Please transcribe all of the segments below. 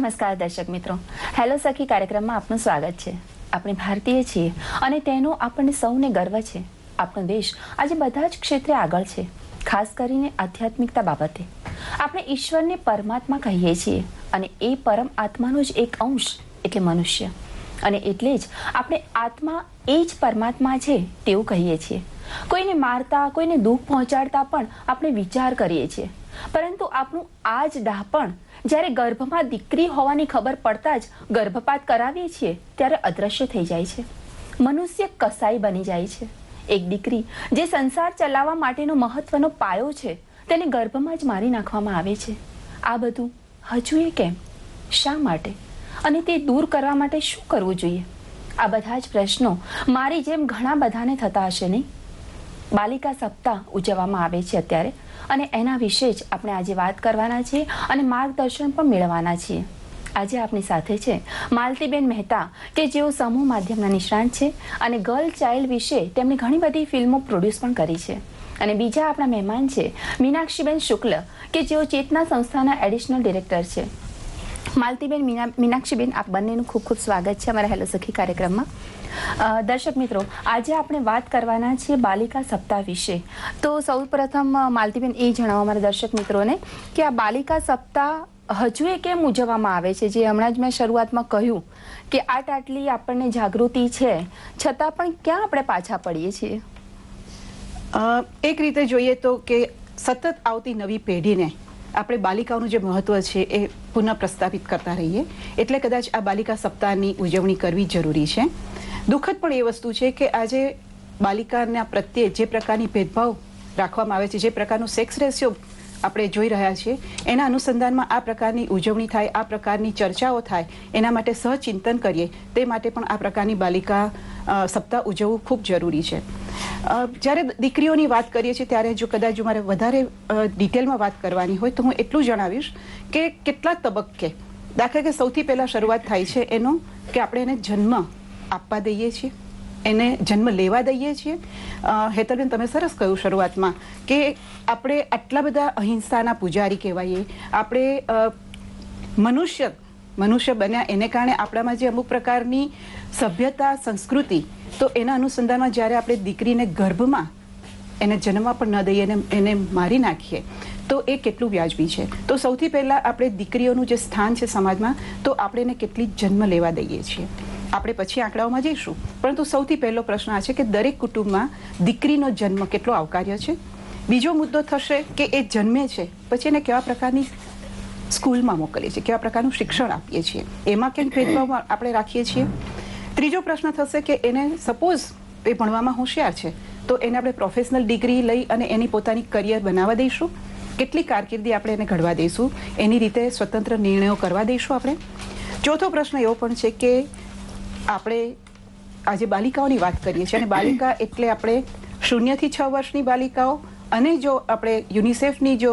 નમસ્કાર દર્શક મિત્રો, હેલો સખી કાર્યક્રમમાં આપનું સ્વાગત છે। આપણે ભારતીય છીએ અને તેનો આપણને સૌને ગર્વ છે। આપણો દેશ આજે બધા જ ક્ષેત્રે આગળ છે, ખાસ કરીને આધ્યાત્મિકતા બાબતે। આપણે ઈશ્વરને પરમાત્મા કહીએ છીએ અને એ પરમ આત્માનો જ એક અંશ એટલે મનુષ્ય, અને એટલે જ આપણે આત્મા એ જ પરમાત્મા છે તેવું કહીએ છીએ। કોઈને મારતા, કોઈને દુઃખ પહોંચાડતા પણ આપણે વિચાર કરીએ છીએ, પરંતુ આપણું આ જ ડાહપણ જ્યારે ગર્ભમાં દીકરી હોવાની ખબર પડતા જ ગર્ભપાત કરાવીએ છીએ ત્યારે અદ્રશ્ય થઈ જાય છે। મનુષ્ય કસાઈ બની જાય છે। એક દીકરી જે સંસાર ચલાવવા માટેનો મહત્વનો પાયો છે તેને ગર્ભમાં જ મારી નાખવામાં આવે છે। આ બધું હજુ એ કેમ, શા માટે, અને તે દૂર કરવા માટે શું કરવું જોઈએ? આ બધા જ પ્રશ્નો મારી જેમ ઘણા બધાને થતા હશે નહીં? બાલિકા સપ્તાહ ઉજવવામાં આવે છે અત્યારે, અને એના વિશે જ આપણે આજે વાત કરવાના છીએ અને માર્ગદર્શન પણ મેળવવાના છીએ। આજે આપણી સાથે છે માલતીબેન મહેતા, કે જેઓ સમૂહ માધ્યમના નિષ્ણાંત છે અને ગર્લ ચાઇલ્ડ વિશે તેમણે ઘણી બધી ફિલ્મો પ્રોડ્યુસ પણ કરી છે। અને બીજા આપણા મહેમાન છે મીનાક્ષીબેન શુક્લ, કે જેઓ ચેતના સંસ્થાના એડિશનલ ડિરેક્ટર છે। માલતીબેન, મીનાક્ષીબેન, આપ બંનેનું ખૂબ ખૂબ સ્વાગત છે અમારા હેલો સખી કાર્યક્રમમાં। દર્શક મિત્રો, આજે આપણે વાત કરવાના છીએ બાલિકા સપ્તાહ વિશે। તો સૌ પ્રથમ માલતીબેન એ જણાવો અમારા દર્શક મિત્રોને કે આ બાલિકા સપ્તાહ હજુ એ કેમ ઉજવવામાં આવે છે? જે હમણાં જ મેં શરૂઆતમાં કહ્યું કે આટલી આપણને જાગૃતિ છે, છતાં પણ ક્યાં આપણે પાછા પડીએ છીએ? એક રીતે જોઈએ તો કે સતત આવતી નવી પેઢીને આપણે બાલિકાઓનું જે મહત્વ છે એ પુનઃ પ્રસ્થાપિત કરતા રહીએ, એટલે કદાચ આ બાલિકા સપ્તાહની ઉજવણી કરવી જરૂરી છે। દુઃખદ પણ એ વસ્તુ છે કે આજે બાલિકાના પ્રત્યે જે પ્રકારની ભેદભાવ રાખવામાં આવે છે, જે પ્રકારનું સેક્સ રેશિયો આપણે જોઈ રહ્યા છીએ, એના અનુસંધાનમાં આ પ્રકારની ઉજવણી થાય, આ પ્રકારની ચર્ચાઓ થાય, એના માટે સહચિંતન કરીએ, તે માટે પણ આ પ્રકારની બાલિકા સપ્તાહ ઉજવવું ખૂબ જરૂરી છે। જ્યારે દીકરીઓની વાત કરીએ છીએ ત્યારે જો કદાચ મારે વધારે ડિટેલમાં વાત કરવાની હોય તો હું એટલું જણાવીશ કે કેટલા તબક્કે, દાખલા કે સૌથી પહેલાં શરૂઆત થાય છે એનો કે આપણે એને જન્મ આપવા દઈએ છીએ, એને જન્મ લેવા દઈએ છીએ। હેતલબેન, તમે સરસ કહ્યું શરૂઆતમાં કે આપણે આટલા બધા અહિંસાના પૂજારી કહેવાઈએ, આપણે મનુષ્ય બન્યા એને કારણે આપણામાં જે અમુક પ્રકારની સભ્યતા, સંસ્કૃતિ, તો એના અનુસંધાનમાં જ્યારે આપણે દીકરીને ગર્ભમાં એને જન્મવા પણ ન દઈએ, એને મારી નાખીએ, તો એ કેટલું વ્યાજબી છે? તો સૌથી પહેલાં આપણે દીકરીઓનું જે સ્થાન છે સમાજમાં, તો આપણે એને કેટલી જન્મ લેવા દઈએ છીએ, આપણે પછી આંકડાઓમાં જઈશું, પરંતુ સૌથી પહેલો પ્રશ્ન આ છે કે દરેક કુટુંબમાં દીકરીનો જન્મ કેટલો આવકાર્ય છે? બીજો મુદ્દો થશે કે એ જન્મે છે પછી એને કેવા પ્રકારની સ્કૂલમાં મોકલીએ છીએ, કેવા પ્રકારનું શિક્ષણ આપીએ છીએ, એમાં કેમ ભેદભાવ આપણે રાખીએ છીએ? ત્રીજો પ્રશ્ન થશે કે એને સપોઝ એ ભણવામાં હોશિયાર છે તો એને આપણે પ્રોફેશનલ ડિગ્રી લઈ અને એની પોતાની કરિયર બનાવવા દઈશું? કેટલી કારકિર્દી આપણે એને ઘડવા દઈશું? એની રીતે સ્વતંત્ર નિર્ણયો કરવા દઈશું આપણે? ચોથો પ્રશ્ન એવો પણ છે કે આપણે આજે બાલિકાઓની વાત કરીએ છીએ, અને બાલિકા એટલે આપણે 0 થી 6 વર્ષની બાલિકાઓ, અને જો આપણે યુનિસેફની જો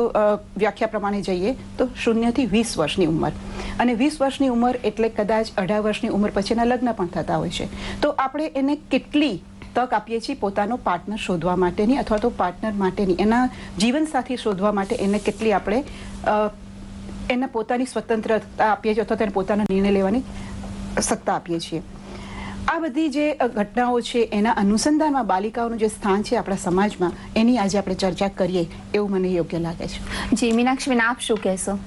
વ્યાખ્યા પ્રમાણે જઈએ તો 0 થી 20 વર્ષની ઉંમર, અને 20 વર્ષની ઉંમર એટલે કદાચ 18 વર્ષની ઉંમર પછીના લગ્ન પણ થતા હોય છે। તો આપણે એને કેટલી તક આપીએ છીએ પોતાનો પાર્ટનર શોધવા માટેની, અથવા તો પાર્ટનર માટેની, એના જીવનસાથી શોધવા માટે એને કેટલી આપણે એને પોતાની સ્વતંત્રતા આપીએ છીએ, અથવા તેને પોતાનો નિર્ણય લેવાની સત્તા આપીએ છીએ? આ બધી જે ઘટનાઓ છે એના અનુસંધાનમાં બાલિકાઓનું જે સ્થાન છે આપણા સમાજમાં, એની આજે આપણે ચર્ચા કરીએ એવું મને યોગ્ય લાગે છે। જી મીનાક્ષીબેન, આપ શું કહેશો?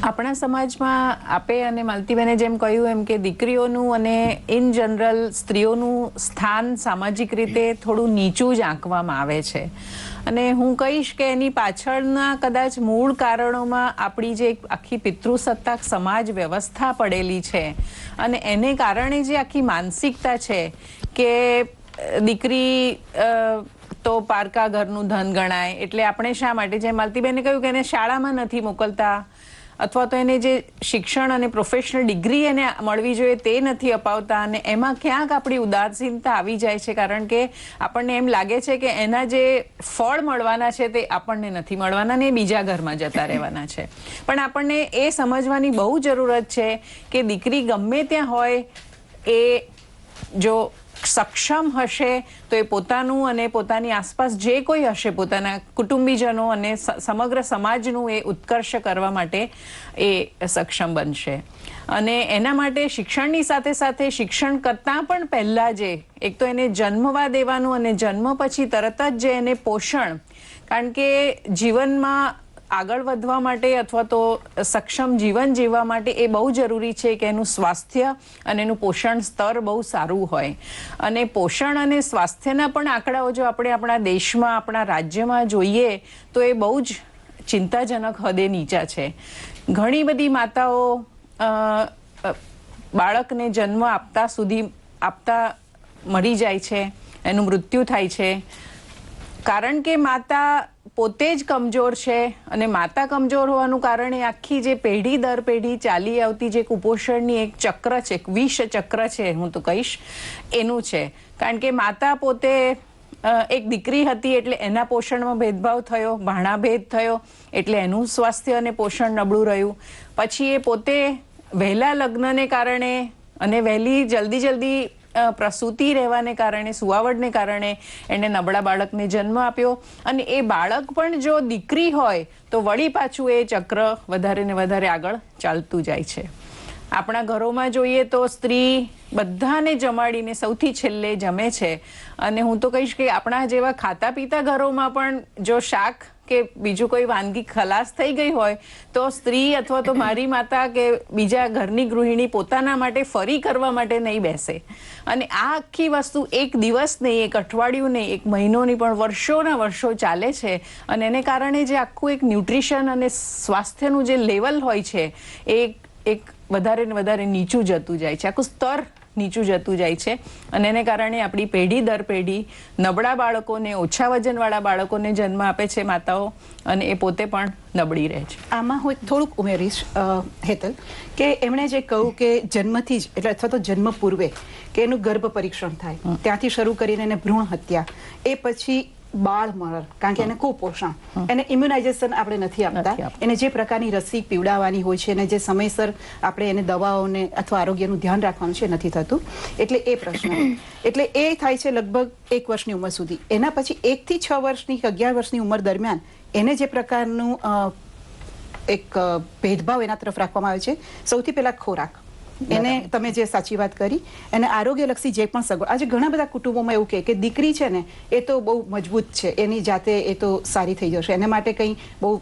આપણા સમાજમાં આપે અને માલતીબેને જેમ કહ્યું એમ કે દીકરીઓનું અને ઇન જનરલ સ્ત્રીઓનું સ્થાન સામાજિક રીતે થોડું નીચું જ આંકવામાં આવે છે, અને હું કહીશ કે એની પાછળના કદાચ મૂળ કારણોમાં આપણી જે આખી પિતૃસત્તાક સમાજ વ્યવસ્થા પડેલી છે, અને એને કારણે જે આખી માનસિકતા છે કે દીકરી તો પારકા ઘરનું ધન ગણાય, એટલે આપણે શા માટે, જેમ માલતીબેને કહ્યું કે એને શાળામાં નથી મોકલતા, અથવા તો એને જે શિક્ષણ અને પ્રોફેશનલ ડિગ્રી એને મળવી જોઈએ તે નથી અપાવતા, અને એમાં ક્યાંક આપણી ઉદાસીનતા આવી જાય છે, કારણ કે આપણને એમ લાગે છે કે એના જે ફળ મળવાના છે તે આપણને નથી મળવાના ને બીજા ઘરમાં જતા રહેવાના છે। પણ આપણને એ સમજવાની બહુ જરૂરત છે કે દીકરી ગમે ત્યાં હોય, એ જો સક્ષમ હશે તો એ પોતાનું અને પોતાની આસપાસ જે કોઈ હશે પોતાના કુટુંબીજનો અને સમગ્ર સમાજનું એ ઉત્કર્ષ કરવા માટે એ સક્ષમ બનશે. અને એના માટે શિક્ષણની સાથે સાથે શિક્ષણ કરતાં પણ પહેલાં જે એક તો એને જન્મવા દેવાનું અને જન્મ પછી તરત જ જે એને પોષણ, કારણ કે જીવનમાં આગળ વધવા માટે અથવા તો સક્ષમ જીવન જીવવા માટે એ બહુ જરૂરી છે કે એનું સ્વાસ્થ્ય અને એનું પોષણ સ્તર બહુ સારું હોય. અને પોષણ અને સ્વાસ્થ્યના પણ આંકડાઓ જો આપણે આપણા દેશમાં આપણા રાજ્યમાં જોઈએ તો એ બહુ જ ચિંતાજનક હદે નીચા છે. ઘણી બધી માતાઓ બાળકને જન્મ આપતા મરી જાય છે, એનું મૃત્યુ થાય છે, કારણ કે માતા પોતે જ કમજોર છે. અને માતા કમજોર હોવાનું કારણે આખી જે પેઢી દર પેઢી ચાલી આવતી જે કુપોષણની એક ચક્ર છે, એક વિષ ચક્ર છે હું તો કહીશ, એનું છે. કારણ કે માતા પોતે એક દીકરી હતી એટલે એના પોષણમાં ભેદભાવ થયો, ભાણાભેદ થયો એટલે એનું સ્વાસ્થ્ય અને પોષણ નબળું રહ્યું. પછી એ પોતે વહેલા લગ્નને કારણે અને વહેલી જલ્દી પ્રસૂતિ રહેવાને કારણે, સુવાવડને કારણે એને નબળા બાળકને જન્મ આપ્યો. અને એ બાળક પણ જો દીકરી હોય તો વળી પાછું એ ચક્ર વધારે ને વધારે આગળ ચાલતું જાય છે. આપણા ઘરોમાં જોઈએ તો સ્ત્રી બધાને જમાડીને સૌથી છેલ્લે જમે છે. અને હું તો કહીશ કે આપણા જેવા ખાતા પીતા ઘરોમાં પણ જો શાક કે બીજું કોઈ વાનગી ખલાસ થઈ ગઈ હોય તો સ્ત્રી અથવા તો મારી માતા કે બીજા ઘરની ગૃહિણી પોતાના માટે ફરી કરવા માટે નહીં બેસે. અને આ આખી વસ્તુ એક દિવસ નહીં, એક અઠવાડિયું નહીં, એક મહિનો નહીં, પણ વર્ષોના વર્ષો ચાલે છે. અને એને કારણે જે આખું એક ન્યુટ્રિશન અને સ્વાસ્થ્યનું જે લેવલ હોય છે એ એક વધારે ને વધારે નીચું જતું જાય છે, આખું સ્તર નીચું જતું જાય છે. અને એને કારણે આપણી પેઢી દર પેઢી નબળા બાળકોને, ઓછા વજનવાળા બાળકોને જન્મ આપે છે માતાઓ, અને એ પોતે પણ નબળી રહે છે. આમાં હું થોડુંક ઉમેરીશ હેતલ, કે એમણે જે કહ્યું કે જન્મથી જ એટલે અથવા તો જન્મ પૂર્વે કે એનું ગર્ભ પરીક્ષણ થાય, ત્યાંથી શરૂ કરીને એને ભ્રૂણ હત્યા, એ પછી બાળ મરણ, કારણ કે એને કુપોષણ, એને ઇમ્યુનાઇઝેશન આપણે નથી આપતા, એને જે પ્રકારની રસી પીવડાવવાની હોય છે અને જે સમયસર આપણે એને દવાઓને અથવા આરોગ્યનું ધ્યાન રાખવાનું છે નથી થતું. એટલે એ પ્રશ્ન, એટલે એ થાય છે લગભગ 1 વર્ષની ઉંમર સુધી. એના પછી 1 થી 6 વર્ષની કે 11 વર્ષની ઉંમર દરમિયાન એને જે પ્રકારનું એક ભેદભાવ એના તરફ રાખવામાં આવે છે, સૌથી પહેલા ખોરાક, એને તમે જે સાચી વાત કરી, એને આરોગ્યલક્ષી જે પણ સગવડ. આજે ઘણા બધા કુટુંબોમાં એવું કે દીકરી છે ને એ તો બહુ મજબૂત છે, એની જાતે એ તો સારી થઈ જશે, એને માટે કંઈ બહુ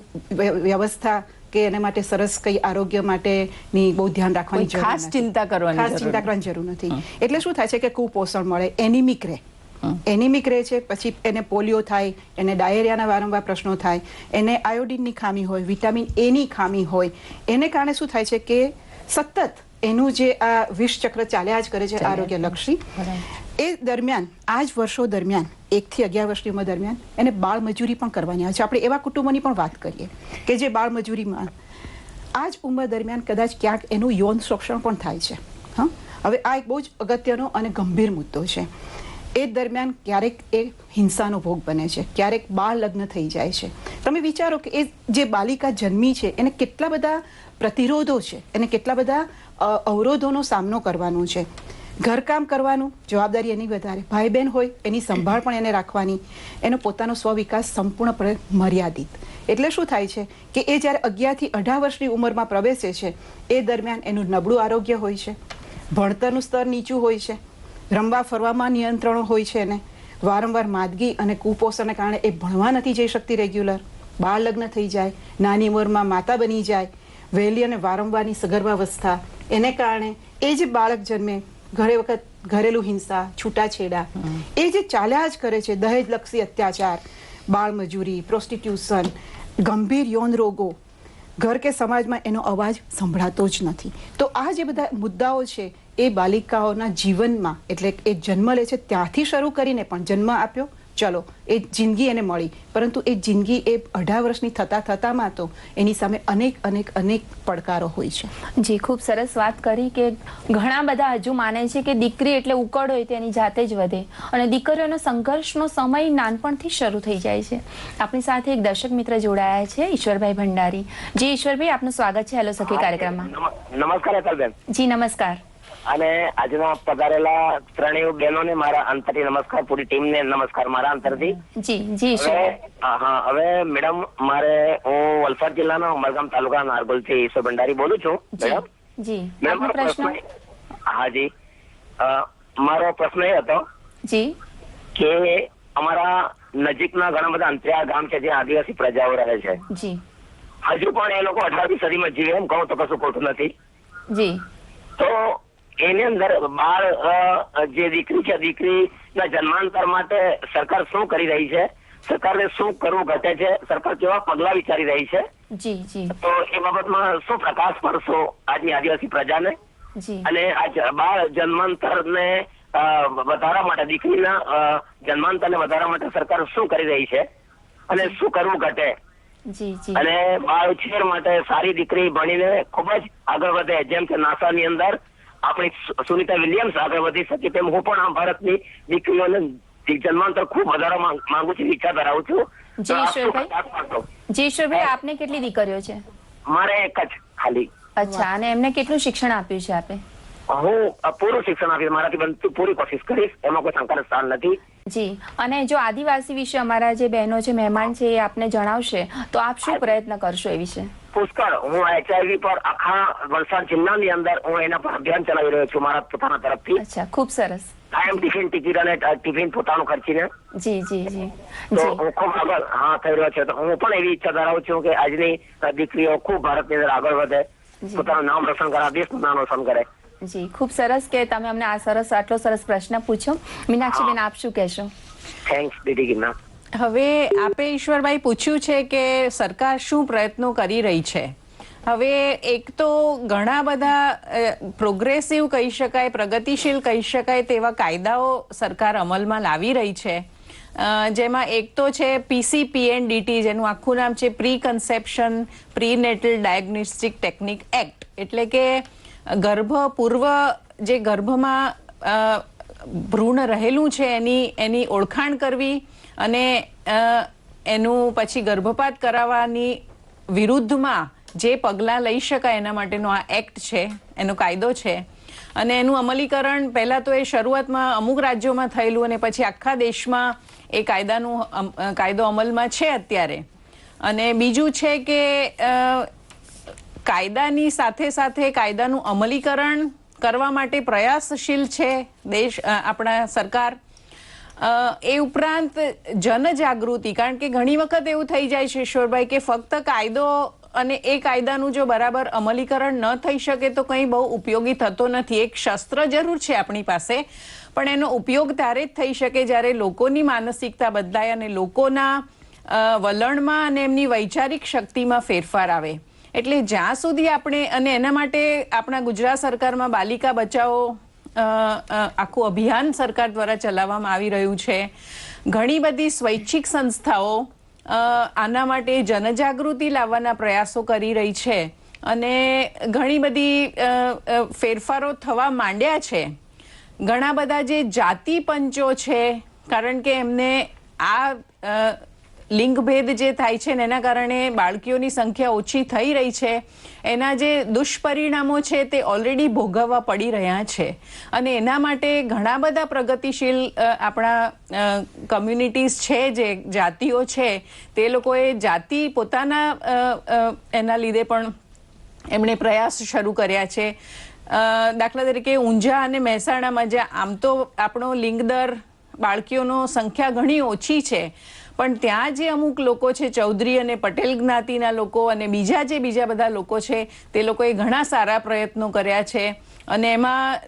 વ્યવસ્થા કે એને માટે સરસ કંઈ આરોગ્ય માટેની બહુ ધ્યાન રાખવાની જરૂર નથી, ખાસ ચિંતા કરવાની જરૂર નથી. એટલે શું થાય છે કે કુપોષણ મળે, એનિમિક રહે છે. પછી એને પોલિયો થાય, એને ડાયેરિયાના વારંવાર પ્રશ્નો થાય, એને આયોડિનની ખામી હોય, વિટામિન એની ખામી હોય. એને કારણે શું થાય છે કે સતત એનું જે આ વિષ ચક્ર ચાલ્યા જ કરે છે આરોગ્યલક્ષી. એ દરમિયાન આ જ વર્ષો દરમિયાન 1 થી 11 વર્ષની ઉંમર દરમિયાન એને બાળ મજૂરી પણ કરવાની આવે છે. આપણે એવા કુટુંબોની પણ વાત કરીએ કે જે બાળ મજૂરીમાં આ જ ઉંમર દરમિયાન કદાચ ક્યાંક એનું યૌન શોષણ પણ થાય છે. હવે આ એક બહુ જ અગત્યનો અને ગંભીર મુદ્દો છે. એ દરમિયાન ક્યારેક એ હિંસાનો ભોગ બને છે, ક્યારેક બાળ લગ્ન થઈ જાય છે. તમે વિચારો કે એ જે બાલિકા જન્મી છે એને કેટલા બધા પ્રતિરોધો છે, એને કેટલા બધા અવરોધોનો સામનો કરવાનો છે. ઘરકામ કરવાનું, જવાબદારી એની વધારે, ભાઈ બહેન હોય એની સંભાળ પણ એને રાખવાની, એનો પોતાનો સ્વવિકાસ સંપૂર્ણપણે મર્યાદિત. એટલે શું થાય છે કે એ જ્યારે 11 થી 18 વર્ષની ઉંમરમાં પ્રવેશે છે એ દરમિયાન એનું નબળું આરોગ્ય હોય છે, ભણતરનું સ્તર નીચું હોય છે, રમવા ફરવામાં નિયંત્રણો હોય છે, એને વારંવાર માદગી અને કુપોષણને કારણે એ ભણવા નથી જઈ શકતી રેગ્યુલર, બાળ લગ્ન થઈ જાય, નાની ઉંમરમાં માતા બની જાય, વહેલી અને વારંવારની સગર્ભાવસ્થા, એને કારણે એ જે બાળક જન્મે, ઘરે વખત ઘરેલું હિંસા, છૂટાછેડા, એ જે ચાલ્યા જ કરે છે, દહેજલક્ષી અત્યાચાર, બાળ મજૂરી, પ્રોસ્ટિટ્યુશન, ગંભીર યૌન રોગો, ઘર કે સમાજમાં એનો અવાજ સંભળાતો જ નથી. તો આ જે બધા મુદ્દાઓ છે એ બાલિકાઓના જીવનમાં, એટલે એ જન્મ લે છે ત્યાંથી શરૂ કરીને પણ જન્મ આપ્યો, ચલો એ જિંદગી એને મળી, પરંતુ એ જિંદગી એ 18 વર્ષની થતામાં તો એની સામે અનેક પડકારો હોય છે. જી, ખૂબ સરસ વાત કરી કે ઘણા બધા હજુ માને છે કે દીકરી એટલે ઉકળ હોય તેની જાતે જ વધે, અને દીકરીઓનો સંઘર્ષનો સમય નાનપણથી શરૂ થઈ જાય છે. આપણી સાથે એક દર્શક મિત્ર જોડાયા છે, ઈશ્વરભાઈ ભંડારી. જી ઈશ્વરભાઈ, આપનું સ્વાગત છે હેલો સખી કાર્યક્રમમાં. નમસ્કાર હેતલબેન. જી નમસ્કાર. અને આજના પધારેલા ત્રણેય બહેનોને મારા અંતરથી નમસ્કાર, પૂરી ટીમને નમસ્કાર મારા અંતરથી. જી જી હવે હવે મેડમ, હું વલસાડ જિલ્લાના ઉમરગામ તાલુકા નારગોલથી ઈશ્વર ભંડારી બોલું છું. મેડમ જી મેડમ, આપનો પ્રશ્ન. હા જી, મારો પ્રશ્ન એ હતો જી કે અમારા નજીકના ઘણા બધા અંતરિયાળ ગામ છે જ્યાં આદિવાસી પ્રજાઓ રહે છે. જી હજુ પણ એ લોકો 18મી સદીમાં જીવે એમ કહું તો કશું ખોટું નથી. જી તો એની અંદર બાળ જે દીકરી છે, દીકરીના જન્માંતર માટે સરકાર શું કરી રહી છે, સરકારને શું કરવું ઘટે છે, સરકાર કેવા પગલા વિચારી રહી છે, જી જી તો એ બાબતમાં શું પ્રકાશ પડશો આજની આદિવાસી પ્રજાને? જી અને આ બાળ જન્માંતરને વધારવા માટે, દીકરીના જન્માંતરને વધારવા માટે સરકાર શું કરી રહી છે અને શું કરવું ઘટે? જી જી અને બાળ ઉછેર માટે સારી દીકરી ભણીને ખૂબ જ આગળ વધે, જેમ કે નાસાની અંદર આપણી સુનિતા વિલિયમ્સ આગળ વધી શકે, તેમ હું પણ આ ભારતની દીકરીઓને જન્માંતર ખૂબ વધારવા માંગુ છું, ઈચ્છા ધરાવું છું. જી ઈશ્વરભાઈ, જી ઈશ્વરભાઈ, આપને કેટલી દીકરીઓ છે? મારે એક જ ખાલી. અચ્છા, અને એમને કેટલું શિક્ષણ આપ્યું છે આપે? હું પૂરું શિક્ષણ આપીશ, મારાથી બનતું પૂરી કોશિશ કરીશ, એમાં કોઈ શંકાનું સ્થાન નથી. જી, અને જો આદિવાસી વિશે અમારા જે બહેનો છે, મહેમાન છે, એ આપને જણાવશે તો આપ શું પ્રયત્ન કરશો એ વિશે? પુષ્કળ. હું HIV પર આખા વલસાડ જિલ્લાની અંદર હું એના પર અભિયાન ચલાવી રહ્યો છું મારા પોતાના તરફથી. અચ્છા, ખૂબ સરસ. કાયમ ટિફિન ટિકિટ અને ટિફિન પોતાનું ખર્ચીને. જી જી જી તો હું ખૂબ આગળ થઈ રહ્યો છે. તો હું પણ એવી ઈચ્છા ધરાવું છું કે આજની દીકરીઓ ખૂબ ભારતની અંદર આગળ વધે, પોતાનું નામ રોશન કરે, દેશનું નામ રોશન કરે. જી, ખૂબ સરસ કે તમે અમને આ આટલો સરસ પ્રશ્ન પૂછ્યો. મીનાક્ષીબેન, આપ શું કહેશો? થેન્ક્સ દીદી ગિરના. હવે આપે ઈશ્વરભાઈ પૂછ્યું છે કે સરકાર શું પ્રયત્નો કરી રહી છે. હવે એક તો ઘણા બધા પ્રોગ્રેસિવ કહી શકાય, પ્રગતિશીલ કહી શકાય તેવા કાયદાઓ સરકાર અમલમાં લાવી રહી છે. જેમાં એક તો છે PCPNDT, જેનું આખું નામ છે pre conception prenatal diagnostic technique act. એટલે કે ગર્ભ પૂર્વ, જે ગર્ભમાં ભ્રૂણ રહેલું છે એની ઓળખાણ કરવી અને એનું પછી ગર્ભપાત કરાવવાની વિરુદ્ધમાં જે પગલાં લઈ શકાય એના માટેનો આ એક્ટ છે, એનો કાયદો છે. અને એનું અમલીકરણ પહેલાં તો એ શરૂઆતમાં અમુક રાજ્યોમાં થયેલું અને પછી આખા દેશમાં એ કાયદો અમલમાં છે અત્યારે. અને બીજું છે કે કાયદાની સાથે સાથે કાયદાનું અમલીકરણ કરવા માટે પ્રયાસશીલ છે આપણા સરકાર. એ ઉપરાંત જનજાગૃતિ, કારણ કે ઘણી વખત એવું થઈ જાય છે ઈશ્વરભાઈ કે ફક્ત કાયદો અને એ કાયદાનું જો બરાબર અમલીકરણ ન થઈ શકે તો કંઈ બહુ ઉપયોગી થતો નથી. એક શસ્ત્ર જરૂર છે આપણી પાસે, પણ એનો ઉપયોગ ત્યારે જ થઈ શકે જ્યારે લોકોની માનસિકતા બદલાય અને લોકોના વલણમાં અને એમની વૈચારિક શક્તિમાં ફેરફાર આવે. એટલે જ્યાં સુધી આપણે, અને એના માટે આપણા ગુજરાત સરકારમાં બાલિકા બચાવો આખું અભિયાન સરકાર દ્વારા ચલાવવામાં આવી રહ્યું છે. ઘણી બધી સ્વૈચ્છિક સંસ્થાઓ આના માટે જનજાગૃતિ લાવવાના પ્રયાસો કરી રહી છે અને ઘણી બધી ફેરફારો થવા માંડ્યા છે. ઘણા બધા જે જાતિ પંચો છે, કારણ કે એમને આ લિંગભેદ જે થાય છે ને એના કારણે બાળકીઓની સંખ્યા ઓછી થઈ રહી છે, એના જે દુષ્પરિણામો છે તે ઓલરેડી ભોગવવા પડી રહ્યા છે. અને એના માટે ઘણા બધા પ્રગતિશીલ આપણા કમ્યુનિટીઝ છે, જે જાતિઓ છે, તે લોકોએ જાતિ પોતાના એના લીધે પણ એમણે પ્રયાસ શરૂ કર્યા છે. દાખલા તરીકે ઊંઝા અને મહેસાણામાં, જ્યાં આમ તો આપણો લિંગદર બાળકીઓનો સંખ્યા ઘણી ઓછી છે, પણ ત્યાં જે અમુક લોકો છે, ચૌધરી અને પટેલ જ્ઞાતિના લોકો અને બીજા બધા લોકો છે, તે લોકોએ ઘણા સારા પ્રયત્નો કર્યા છે. અને એમાં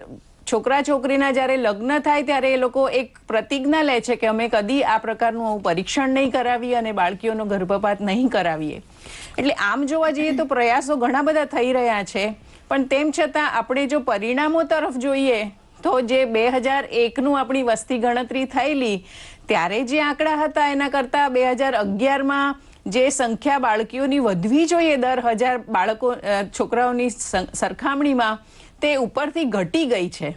છોકરા છોકરીના જ્યારે લગ્ન થાય ત્યારે એ લોકો એક પ્રતિજ્ઞા લે છે કે અમે કદી આ પ્રકારનું આવું પરીક્ષણ નહીં કરાવીએ અને બાળકીઓનો ગર્ભપાત નહીં કરાવીએ. એટલે આમ જોવા જઈએ તો પ્રયાસો ઘણા બધા થઈ રહ્યા છે, પણ તેમ છતાં આપણે જો પરિણામો તરફ જોઈએ તો જે 2001નું આપણી વસ્તી ગણતરી થયેલી ત્યારે જે આંકડા હતા એના કરતાં 2011માં જે સંખ્યા બાળકીઓની વધવી જોઈએ દર 1000 છોકરાઓની સરખામણીમાં, તે ઉપરથી ઘટી ગઈ છે.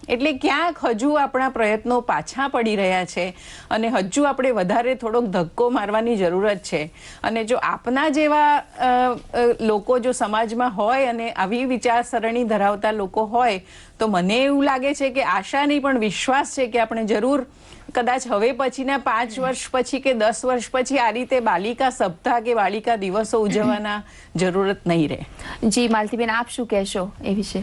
એટલે ક્યાંક હજુ આપણા પ્રયત્નો પાછા પડી રહ્યા છે અને હજુ આપણે વધારે થોડોક ધક્કો મારવાની જરૂરત છે. અને જો આપના જેવા લોકો જો સમાજમાં હોય અને આવી વિચારસરણી ધરાવતા લોકો હોય તો મને એવું લાગે છે કે આશા નહીં પણ વિશ્વાસ છે કે આપણે જરૂર કદાચ હવે પછીના 5 વર્ષ પછી કે 10 વર્ષ પછી આ રીતે બાલિકા સપ્તાહ કે બાલિકા દિવસો ઉજવવાના જરૂરત નહીં રહે. જી માલતીબેન, આપ શું કહેશો એ વિશે?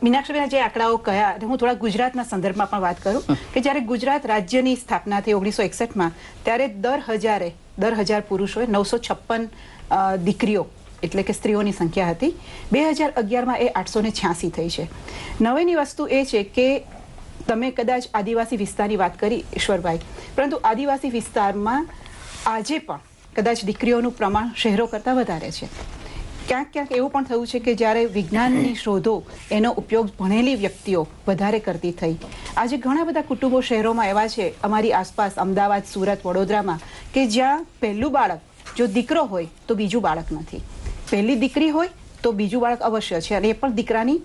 મીનાક્ષીબેન જે આંકડાઓ કયા, હું થોડા ગુજરાતના સંદર્ભમાં પણ વાત કરું કે જ્યારે ગુજરાત રાજ્યની સ્થાપના થઈ 1961માં, ત્યારે દર હજાર પુરુષોએ 956 દીકરીઓ એટલે કે સ્ત્રીઓની સંખ્યા હતી. 2011માં એ 886 થઈ છે. નવાઈની વસ્તુ એ છે કે તમે કદાચ આદિવાસી વિસ્તારની વાત કરી ઈશ્વરભાઈ, પરંતુ આદિવાસી વિસ્તારમાં આજે પણ કદાચ દીકરીઓનું પ્રમાણ શહેરો કરતાં વધારે છે. ક્યાંક એવું પણ થયું છે કે જ્યારે વિજ્ઞાનની શોધો એનો ઉપયોગ ભણેલી વ્યક્તિઓ વધારે કરતી થઈ, આજે ઘણા બધા કુટુંબો શહેરોમાં એવા છે અમારી આસપાસ અમદાવાદ, સુરત, વડોદરામાં કે જ્યાં પહેલું બાળક જો દીકરો હોય તો બીજું બાળક નથી, પહેલી દીકરી હોય તો બીજું બાળક અવશ્ય છે અને એ પણ દીકરાની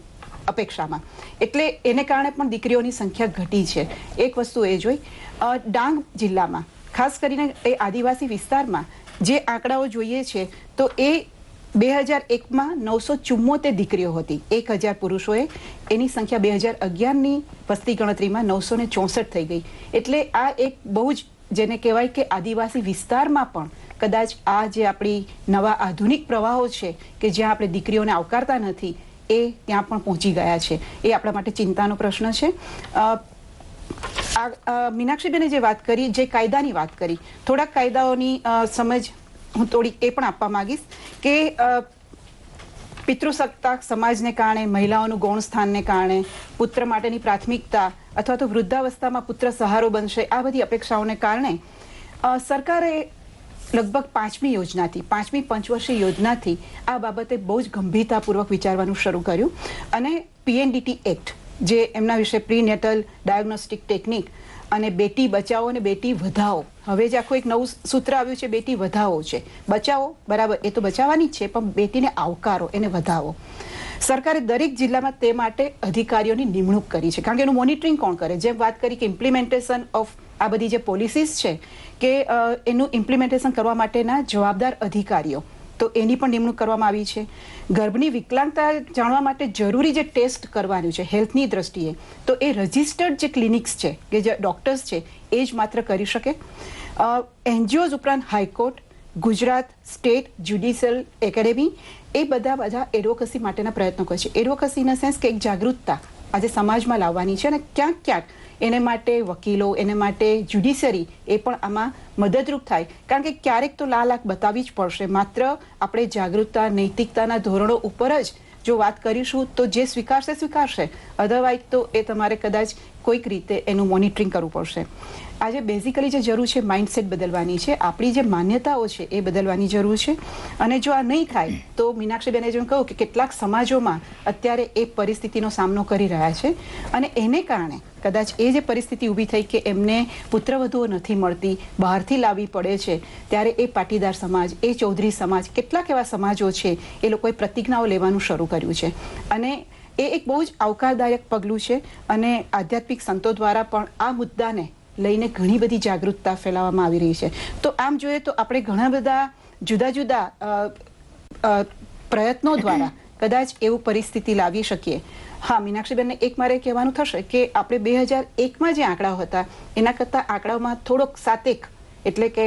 અપેક્ષામાં. એટલે એને કારણે પણ દીકરીઓની સંખ્યા ઘટી છે. એક વસ્તુ એ જોઈ. ડાંગ જિલ્લામાં ખાસ કરીને એ આદિવાસી વિસ્તારમાં જે આંકડાઓ જોઈએ છે તો એ 2001માં 974 દીકરીઓ હતી, 1000 પુરુષોએ. એની સંખ્યા 2011ની વસ્તી ગણતરીમાં 964 થઈ ગઈ. એટલે આ એક બહુ જ જેને કહેવાય કે આદિવાસી વિસ્તારમાં પણ કદાચ આ જે આપણી નવા આધુનિક પ્રવાહો છે કે જ્યાં આપણે દીકરીઓને આવકારતા નથી એ ત્યાં પણ પહોંચી ગયા છે. એ આપણા માટે ચિંતાનો પ્રશ્ન છે. મીનાક્ષીબેને જે વાત કરી, જે કાયદાની વાત કરી, થોડાક કાયદાઓની સમજ હું થોડીક એ પણ આપવા માંગીશ કે પિતૃસત્તાક સમાજને કારણે, મહિલાઓનું ગૌણ સ્થાનને કારણે, પુત્ર માટેની પ્રાથમિકતા અથવા તો વૃદ્ધાવસ્થામાં પુત્ર સહારો બનશે, આ બધી અપેક્ષાઓને કારણે સરકારે લગભગ 5મી પંચવર્ષીય યોજનાથી આ બાબતે બહુ જ ગંભીરતાપૂર્વક વિચારવાનું શરૂ કર્યું અને PNDT એક્ટ, જે એમના વિશે પ્રીનેટલ ડાયગ્નોસ્ટિક ટેકનિક અને બેટી બચાવો અને બેટી વધાવો, હવે જ આખું એક નવું સૂત્ર આવ્યું છે, બેટી વધાવો છે. બચાવો બરાબર, એ તો બચાવવાની જ છે, પણ બેટીને આવકારો, એને વધાવો. સરકારે દરેક જિલ્લામાં તે માટે અધિકારીઓની નિમણૂક કરી છે, કારણ કે એનું મોનિટરિંગ કોણ કરે? જેમ વાત કરી કે ઇમ્પ્લિમેન્ટેશન ઓફ આ બધી જે પોલિસીસ છે કે એનું ઇમ્પ્લિમેન્ટેશન કરવા માટેના જવાબદાર અધિકારીઓ, તો એની પણ નિમણૂક કરવામાં આવી છે. ગર્ભની વિકલાંગતા જાણવા માટે જરૂરી જે ટેસ્ટ કરવાનું છે હેલ્થની દ્રષ્ટિએ, તો એ રજિસ્ટર્ડ જે ક્લિનિક્સ છે કે જે ડોક્ટર્સ છે એ જ માત્ર કરી શકે. NGOs ઉપરાંત high court, Gujarat state judicial academy, એ બધા એડવોકસી માટેના પ્રયત્નો કરે છે. એડવોકસી ઇન અ સેન્સ કે એક જાગૃતતા આજે સમાજમાં લાવવાની છે અને ક્યાંક એને માટે વકીલો, એને માટે જ્યુડિશિયરી એ પણ આમાં મદદરૂપ થાય, કારણ કે ક્યારેક તો લાલાક બતાવવી જ પડશે. માત્ર આપણે જાગૃતતા, નૈતિકતાના ધોરણો ઉપર જ જો વાત કરીશું તો જે સ્વીકારશે, અધરવાઇઝ તો એ તમારે કદાચ કોઈક રીતે એનું મોનિટરિંગ કરવું પડશે. આજે બેઝિકલી જે જરૂર છે માઇન્ડસેટ બદલવાની છે, આપણી જે માન્યતાઓ છે એ બદલવાની જરૂર છે. અને જો આ નહીં થાય તો મીનાક્ષીબેને જેમ કહ્યું કે કેટલાક સમાજોમાં અત્યારે એ પરિસ્થિતિનો સામનો કરી રહ્યા છે અને એને કારણે કદાચ એ જે પરિસ્થિતિ ઊભી થઈ કે એમને પુત્રવધુઓ નથી મળતી, બહારથી લાવવી પડે છે, ત્યારે એ પાટીદાર સમાજ, એ ચૌધરી સમાજ, કેટલાક એવા સમાજો છે એ લોકોએ પ્રતિજ્ઞાઓ લેવાનું શરૂ કર્યું છે અને એ એક બહુ જ આવકારદાયક પગલું છે. અને આધ્યાત્મિક સંતો દ્વારા પણ આ મુદ્દાને લઈને ઘણી બધી જાગૃતતા ફેલાવવામાં આવી રહી છે. તો આમ જોઈએ તો આપણે ઘણા બધા જુદા જુદા પ્રયત્નો દ્વારા કદાચ એવું પરિસ્થિતિ લાવી શકીએ. હા, મીનાક્ષીબેનને એક મારે કહેવાનું થશે કે આપણે 2001માં જે આંકડાઓ હતા એના કરતાં આંકડાઓમાં થોડોક 7 એટલે કે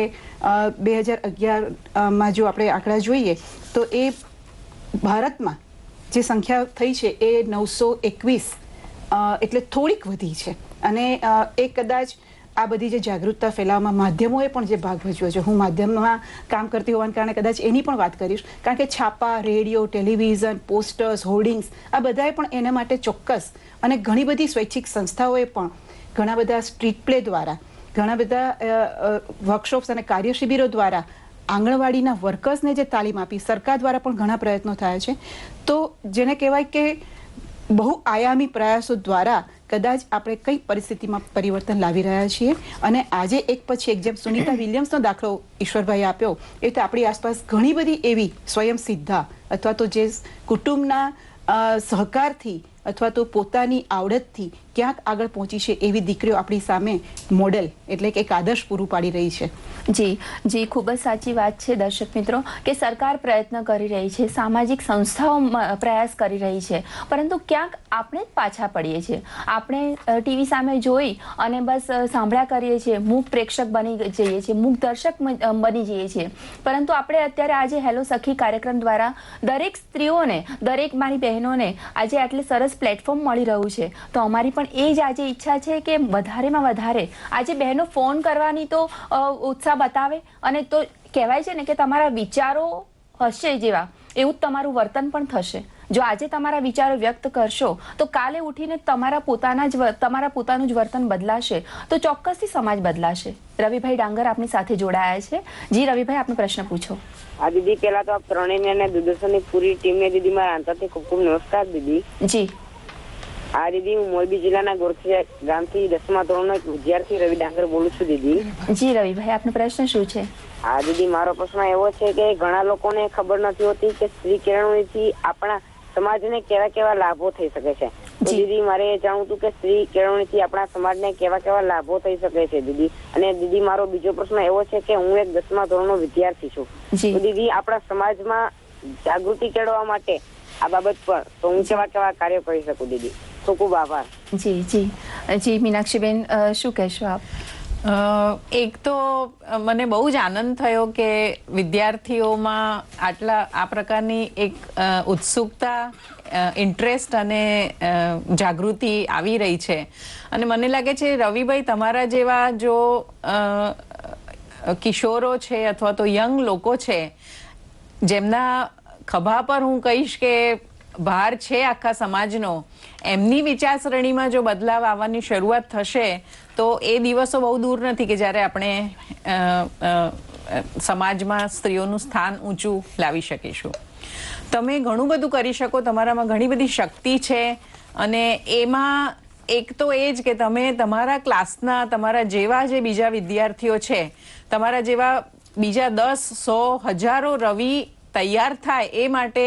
2011માં જો આપણે આંકડા જોઈએ તો એ ભારતમાં જે સંખ્યા થઈ છે એ 921 એટલે થોડીક વધી છે. અને એ કદાચ આ બધી જે જાગૃતતા ફેલાવવામાં માધ્યમોએ પણ જે ભાગ ભજવ્યો છે, હું માધ્યમમાં કામ કરતી હોવાને કારણે કદાચ એની પણ વાત કરીશ, કારણ કે છાપા, રેડિયો, ટેલિવિઝન, પોસ્ટર્સ, હોર્ડિંગ્સ આ બધાએ પણ એના માટે ચોક્કસ, અને ઘણી બધી સ્વૈચ્છિક સંસ્થાઓએ પણ ઘણા બધા સ્ટ્રીટ પ્લે દ્વારા, ઘણા બધા વર્કશોપ્સ અને કાર્યશિબિરો દ્વારા આંગણવાડીના વર્કર્સને જે તાલીમ આપી, સરકાર દ્વારા પણ ઘણા પ્રયત્નો થયા છે. તો જેને કહેવાય કે બહુ આયામી પ્રયાસો દ્વારા કદાચ આપણે કઈ પરિસ્થિતિમાં પરિવર્તન લાવી રહ્યા છીએ. અને આજે એક પછી એક, જેમ સુનિતા વિલિયમ્સનો દાખલો ઈશ્વરભાઈ આપ્યો, એ તો આપણી આસપાસ ઘણી બધી એવી સ્વયં સિદ્ધા અથવા તો જે કુટુંબના સહકારથી અથવા તો પોતાની આવડતથી ક્યાંક આગળ પહોંચી છે એવી દીકરીઓ આપણી સામે મોડેલ એટલે કે એક આદર્શ પૂરું પાડી રહી છે. જી ખૂબ જ સાચી વાત છે દર્શક મિત્રો કે સરકાર પ્રયત્ન કરી રહી છે, સામાજિક સંસ્થાઓ પ્રયાસ કરી રહી છે, પરંતુ ક્યાંક આપણે જ પાછા પડીએ છીએ. આપણે ટીવી સામે જોઈ અને બસ સાંભળ્યા કરીએ છીએ, મૂક પ્રેક્ષક બની જઈએ છીએ, મૂક દર્શક બની જઈએ છીએ. પરંતુ આપણે અત્યારે આજે હેલો સખી કાર્યક્રમ દ્વારા દરેક સ્ત્રીઓને, દરેક મારી બહેનોને આજે આટલે સરસ પ્લેટફોર્મ મળી રહ્યું છે. તો અમારી પણ એ જ આજે ઈચ્છા છે કે વધારેમાં વધારે આજે બહેનો ફોન કરવાની તો ઉત્સાહ બતાવે, અને તો કહેવાય છે ને કે તમારા વિચારો હશે જેવા એવું જ તમારું વર્તન પણ થશે. જો આજે તમારા વિચારો વ્યક્ત કરશો તો કાલે ઉઠીને તમારા પોતાનું જ વર્તન બદલાશે, તો ચોક્કસથી સમાજ બદલાશે. રવિભાઈ ડાંગર આપની સાથે જોડાયા છે. જી રવિભાઈ, આપનો પ્રશ્ન પૂછો. હા દીદી, પેલા તો આપ ત્રણેયને અને દૂરદર્શનની પૂરી ટીમને દીદી મારા અંતરથી ખૂબ ખૂબ નમસ્કાર દીદી. જી હા દીદી, હું મોરબી જિલ્લાના ગોરખી ગામથી 10મા ધોરણનો એક વિદ્યાર્થી રવિ ડાંગર બોલું છું દીદી. જી રવિભાઈ, આપનો પ્રશ્ન શું છે? હા દીદી, મારો પ્રશ્ન એવો છે કે ઘણા લોકોને ખબર નથી હોતી કે સ્ત્રી કેળવણીથી આપણા સમાજને કેવા કેવા લાભો થઈ શકે છે. તો દીદી મારે જાણવું હતું કે સ્ત્રી કેળવણીથી આપણા સમાજને કેવા કેવા લાભો થઈ શકે છે દીદી. અને દીદી મારો બીજો પ્રશ્ન એવો છે કે હું એક 10મા ધોરણનો વિદ્યાર્થી છું. તો દીદી આપણા સમાજમાં જાગૃતિ કેળવવા માટે આ બાબત પર તો હું કેવા કેવા કાર્યો કરી શકું દીદી? ખૂબ ખૂબ આભાર. જી જી જી મીનાક્ષીબેન, શું કહેશો આપ? એક તો મને બહુ જ આનંદ થયો કે વિદ્યાર્થીઓમાં આ પ્રકારની એક ઉત્સુકતા, ઇન્ટરેસ્ટ અને જાગૃતિ આવી રહી છે. અને મને લાગે છે રવિભાઈ, તમારા જેવા જો કિશોરો છે અથવા તો યંગ લોકો છે જેમના ખભા પર હું કહીશ કે ભાર છે આખા સમાજનો, એમની વિચારસરણીમાં જો બદલાવ આવવાની શરૂઆત થશે તો એ દિવસો બહુ દૂર નથી કે જ્યારે આપણે સમાજમાં સ્ત્રીઓનું સ્થાન ઊંચું લાવી શકીશું. તમે ઘણું બધું કરી શકો, તમારામાં ઘણી બધી શક્તિ છે. અને એમાં એક તો એ જ કે તમે તમારા ક્લાસના તમારા જેવા જે બીજા વિદ્યાર્થીઓ છે, તમારા જેવા બીજા 10, 100, હજારો રવિ તૈયાર થાય એ માટે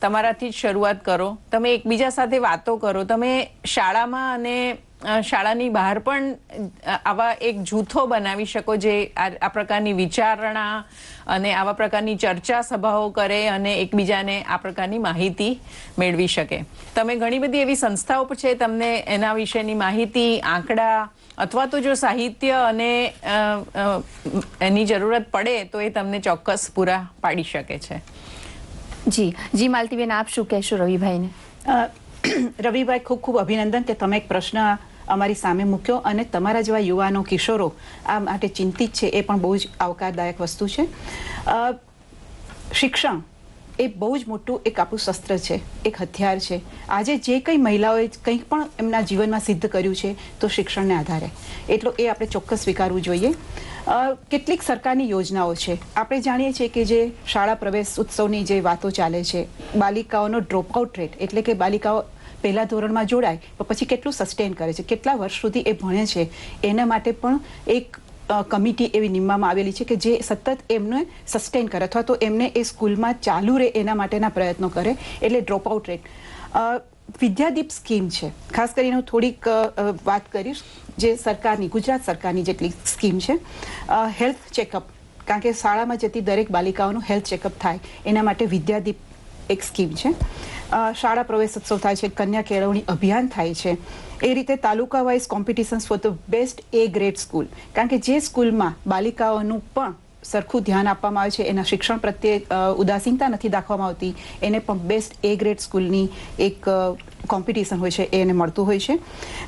તમારાથી જ શરૂઆત કરો. તમે એકબીજા સાથે વાતો કરો. તમે શાળામાં અને શાળાની બહાર પણ આવા એક જૂથો બનાવી શકો જે આ પ્રકારની વિચારણા અને આવા પ્રકારની ચર્ચા સભાઓ કરે અને એકબીજાને આ પ્રકારની માહિતી મેળવી શકે. તમે ઘણી બધી એવી સંસ્થાઓ છે તમને એના વિશેની માહિતી, આંકડા અથવા તો જો સાહિત્ય અને એની જરૂરત પડે તો એ તમને ચોક્કસ પૂરા પાડી શકે છે. જી જી માલતીબેન, આપ શું કહેશો રવિભાઈને? રવિભાઈ, ખૂબ ખૂબ અભિનંદન કે તમે એક પ્રશ્ન અમારી સામે મૂક્યો અને તમારા જેવા યુવાનો, કિશોરો આ માટે ચિંતિત છે, એ પણ બહુ જ આવકારદાયક વસ્તુ છે. શિક્ષણ એ બહુ જ મોટું એક આપણું શસ્ત્ર છે, એક હથિયાર છે. આજે જે કંઈ મહિલાઓએ કંઈક પણ એમના જીવનમાં સિદ્ધ કર્યું છે તો શિક્ષણને આધારે, એટલો એ આપણે ચોક્કસ સ્વીકારવું જોઈએ. કેટલીક સરકારની યોજનાઓ છે. આપણે જાણીએ છીએ કે જે શાળા પ્રવેશ ઉત્સવની જે વાતો ચાલે છે, બાલિકાઓનો ડ્રોપઆઉટ રેટ એટલે કે બાલિકાઓ પહેલા ધોરણમાં જોડાય તો પછી કેટલું સસ્ટેન કરે છે, કેટલા વર્ષ સુધી એ ભણે છે, એના માટે પણ એક કમિટી એવી નિમવામાં આવેલી છે કે જે સતત એમને સસ્ટેન કરે અથવા તો એમને એ સ્કૂલમાં ચાલુ રહે એના માટેના પ્રયત્નો કરે. એટલે ડ્રોપઆઉટ રેટ. વિદ્યાદીપ સ્કીમ છે, ખાસ કરીને હું થોડીક વાત કરીશ જે સરકારની, ગુજરાત સરકારની જેટલી સ્કીમ છે. હેલ્થ ચેકઅપ, કારણ કે શાળામાં જતી દરેક બાલિકાઓનું હેલ્થ ચેકઅપ થાય એના માટે વિદ્યાદીપ એક સ્કીમ છે. શાળા પ્રવેશોત્સવ થાય છે, કન્યા કેળવણી અભિયાન થાય છે. એ રીતે taluka wise competitions for the best A grade school, કારણ કે જે સ્કૂલમાં બાલિકાઓનું પણ સરખું ધ્યાન આપવામાં આવે છે, એના શિક્ષણ પ્રત્યે ઉદાસીનતા નથી દાખવવામાં આવતી, એને પણ બેસ્ટ A ગ્રેડ સ્કૂલની એક કોમ્પિટિશન હોય છે, એને મળતું હોય છે.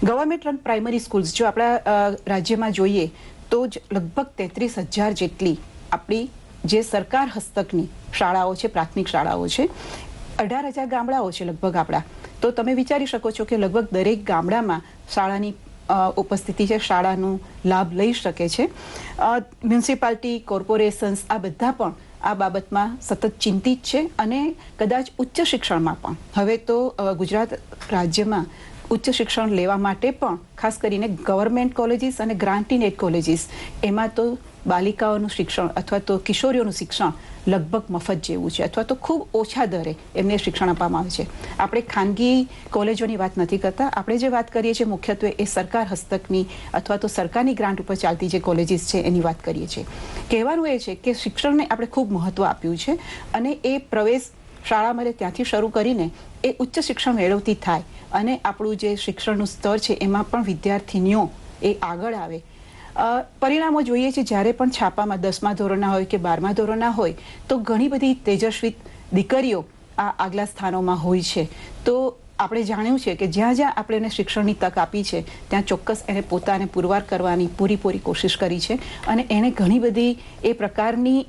ગવર્મેન્ટ રન પ્રાઇમરી સ્કૂલ્સ જો આપણા રાજ્યમાં જોઈએ તો જ લગભગ 33,000 જેટલી આપણી જે સરકાર હસ્તકની શાળાઓ છે, પ્રાથમિક શાળાઓ છે. 18,000 ગામડાઓ છે લગભગ આપણા. તો તમે વિચારી શકો છો કે લગભગ દરેક ગામડામાં શાળાની ઉપસ્થિતિ છે, શાળાનો લાભ લઈ શકે છે. મ્યુનિસિપાલિટી, કોર્પોરેશન્સ આ બધા પણ આ બાબતમાં સતત ચિંતિત છે અને કદાચ ઉચ્ચ શિક્ષણમાં પણ હવે તો ગુજરાત રાજ્યમાં ઉચ્ચ શિક્ષણ લેવા માટે પણ ખાસ કરીને ગવર્મેન્ટ કોલેજીસ અને ગ્રાન્ટીનેટ કોલેજીસ એમાં તો બાલિકાઓનું શિક્ષણ અથવા તો કિશોરીઓનું શિક્ષણ લગભગ મફત જેવું છે, અથવા તો ખૂબ ઓછા દરે એમને શિક્ષણ આપવામાં આવે છે. આપણે ખાનગી કોલેજોની વાત નથી કરતા, આપણે જે વાત કરીએ છીએ મુખ્યત્વે એ સરકાર હસ્તકની અથવા તો સરકારની ગ્રાન્ટ ઉપર ચાલતી જે કોલેજીસ છે એની વાત કરીએ છીએ. કહેવાનું એ છે કે શિક્ષણને આપણે ખૂબ મહત્વ આપ્યું છે, અને એ પ્રવેશ શાળામાં ત્યાંથી શરૂ કરીને એ ઉચ્ચ શિક્ષણ મેળવતી થાય અને આપણું જે શિક્ષણનું સ્તર છે એમાં પણ વિદ્યાર્થીનીઓ એ આગળ આવે. પરિણામો જોઈએ છે જ્યારે પણ છાપામાં 10મા ધોરણના હોય કે 12મા ધોરણના હોય તો ઘણી બધી તેજસ્વી દીકરીઓ આ આગલા સ્થાનોમાં હોય છે. તો આપણે જાણ્યું છે કે જ્યાં જ્યાં આપણે એને શિક્ષણની તક આપી છે ત્યાં ચોક્કસ એને પોતાને પુરવાર કરવાની પૂરી કોશિશ કરી છે, અને એને ઘણી બધી એ પ્રકારની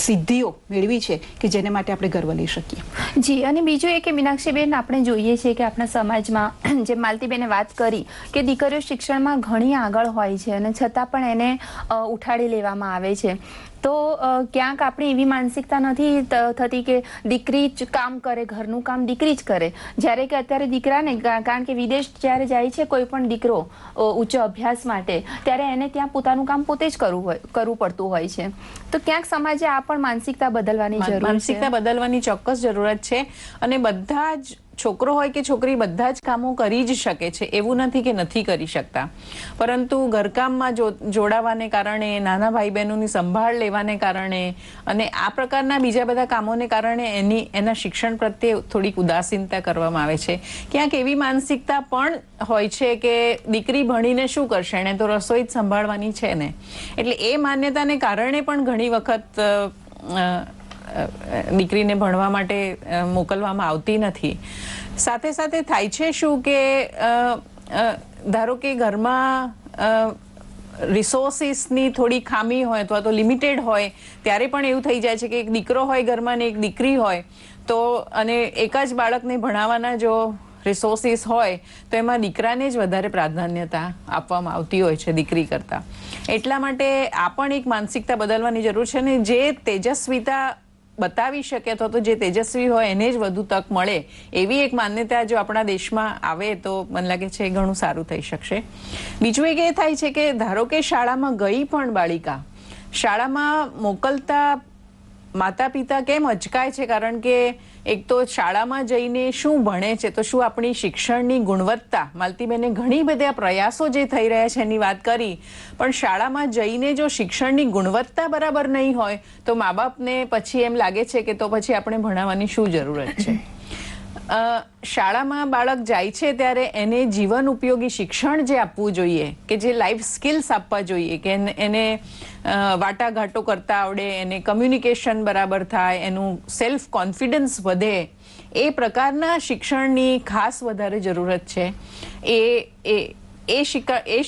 સિદ્ધિઓ મેળવી છે કે જેને માટે આપણે ગર્વ લઈ શકીએ. જી, અને બીજું એ કે મીનાક્ષીબેન, આપણે જોઈએ છીએ કે આપણા સમાજમાં જે માલતીબેને વાત કરી કે દીકરીઓ શિક્ષણમાં ઘણી આગળ હોય છે અને છતાં પણ એને ઉઠાડી લેવામાં આવે છે. તો ક્યાંક આપણી એવી માનસિકતા નથી થતી કે દીકરી જ કામ કરે, ઘરનું કામ દીકરી જ કરે, જ્યારે કે અત્યારે દીકરાને, કારણ કે વિદેશ જ્યારે જાય છે કોઈ પણ દીકરો ઉચ્ચ અભ્યાસ માટે, ત્યારે એને ત્યાં પોતાનું કામ પોતે જ કરવું પડતું હોય છે. તો ક્યાંક સમાજે આ પણ માનસિકતા બદલવાની જરૂર છે. માનસિકતા બદલવાની ચોક્કસ જરૂરત છે, અને બધા જ છોકરો હોય કે છોકરી બધા જ કામો કરી જ શકે છે, એવું નથી કે નથી કરી શકતા. પરંતુ ઘરકામમાં જોડાવાને કારણે, નાના ભાઈ બહેનોની સંભાળ લેવાને કારણે અને આ પ્રકારના બીજા બધા કામોને કારણે એના શિક્ષણ પ્રત્યે થોડીક ઉદાસીનતા કરવામાં આવે છે. ક્યાંક એવી માનસિકતા પણ હોય છે કે દીકરી ભણીને શું કરશે, એને તો રસોઈ જ સંભાળવાની છે ને. એટલે એ માન્યતાને કારણે પણ ઘણી વખત દીકરીને ભણવા માટે મોકલવામાં આવતી નથી. સાથે સાથે થાય છે શું કે ધારો કે ઘરમાં રિસોર્સિસની થોડી ખામી હોય અથવા તો લિમિટેડ હોય ત્યારે પણ એવું થઈ જાય છે કે એક દીકરો હોય ઘરમાં ને એક દીકરી હોય તો, અને એક જ બાળકને ભણાવવાના જો રિસોર્સિસ હોય તો એમાં દીકરાને જ વધારે પ્રાધાન્યતા આપવામાં આવતી હોય છે દીકરી કરતાં. એટલા માટે આ પણ એક માનસિકતા બદલવાની જરૂર છે, ને જે તેજસ્વીતા બતાવી શકે અથવા તો જે તેજસ્વી હોય એને જ વધુ તક મળે એવી એક માન્યતા જો આપણા દેશમાં આવે તો મને લાગે છે ઘણું સારું થઈ શકશે. બીજું એક એ થાય છે કે ધારો કે શાળામાં ગઈ પણ બાળિકા, શાળામાં મોકલતા માતા પિતા કેમ અચકાય છે? કારણ કે એક તો શાળામાં જઈને શું ભણે છે, તો શું આપણી શિક્ષણની ગુણવત્તા, માલતીબેને ઘણી બધા પ્રયાસો જે થઈ રહ્યા છે એની વાત કરી, પણ શાળામાં જઈને જો શિક્ષણની ગુણવત્તા બરાબર નહીં હોય તો મા બાપને પછી એમ લાગે છે કે તો પછી આપણે ભણાવવાની શું જરૂરત છે. શાળામાં બાળક જાય છે ત્યારે એને જીવન ઉપયોગી શિક્ષણ જે આપવું જોઈએ, કે જે લાઈફ સ્કિલ્સ આપવા જોઈએ, કે એને વાટાઘાટો કરતા આવડે, એને કમ્યુનિકેશન બરાબર થાય, એનું સેલ્ફ કોન્ફિડન્સ વધે, એ પ્રકારના શિક્ષણની ખાસ વધારે જરૂરત છે. એ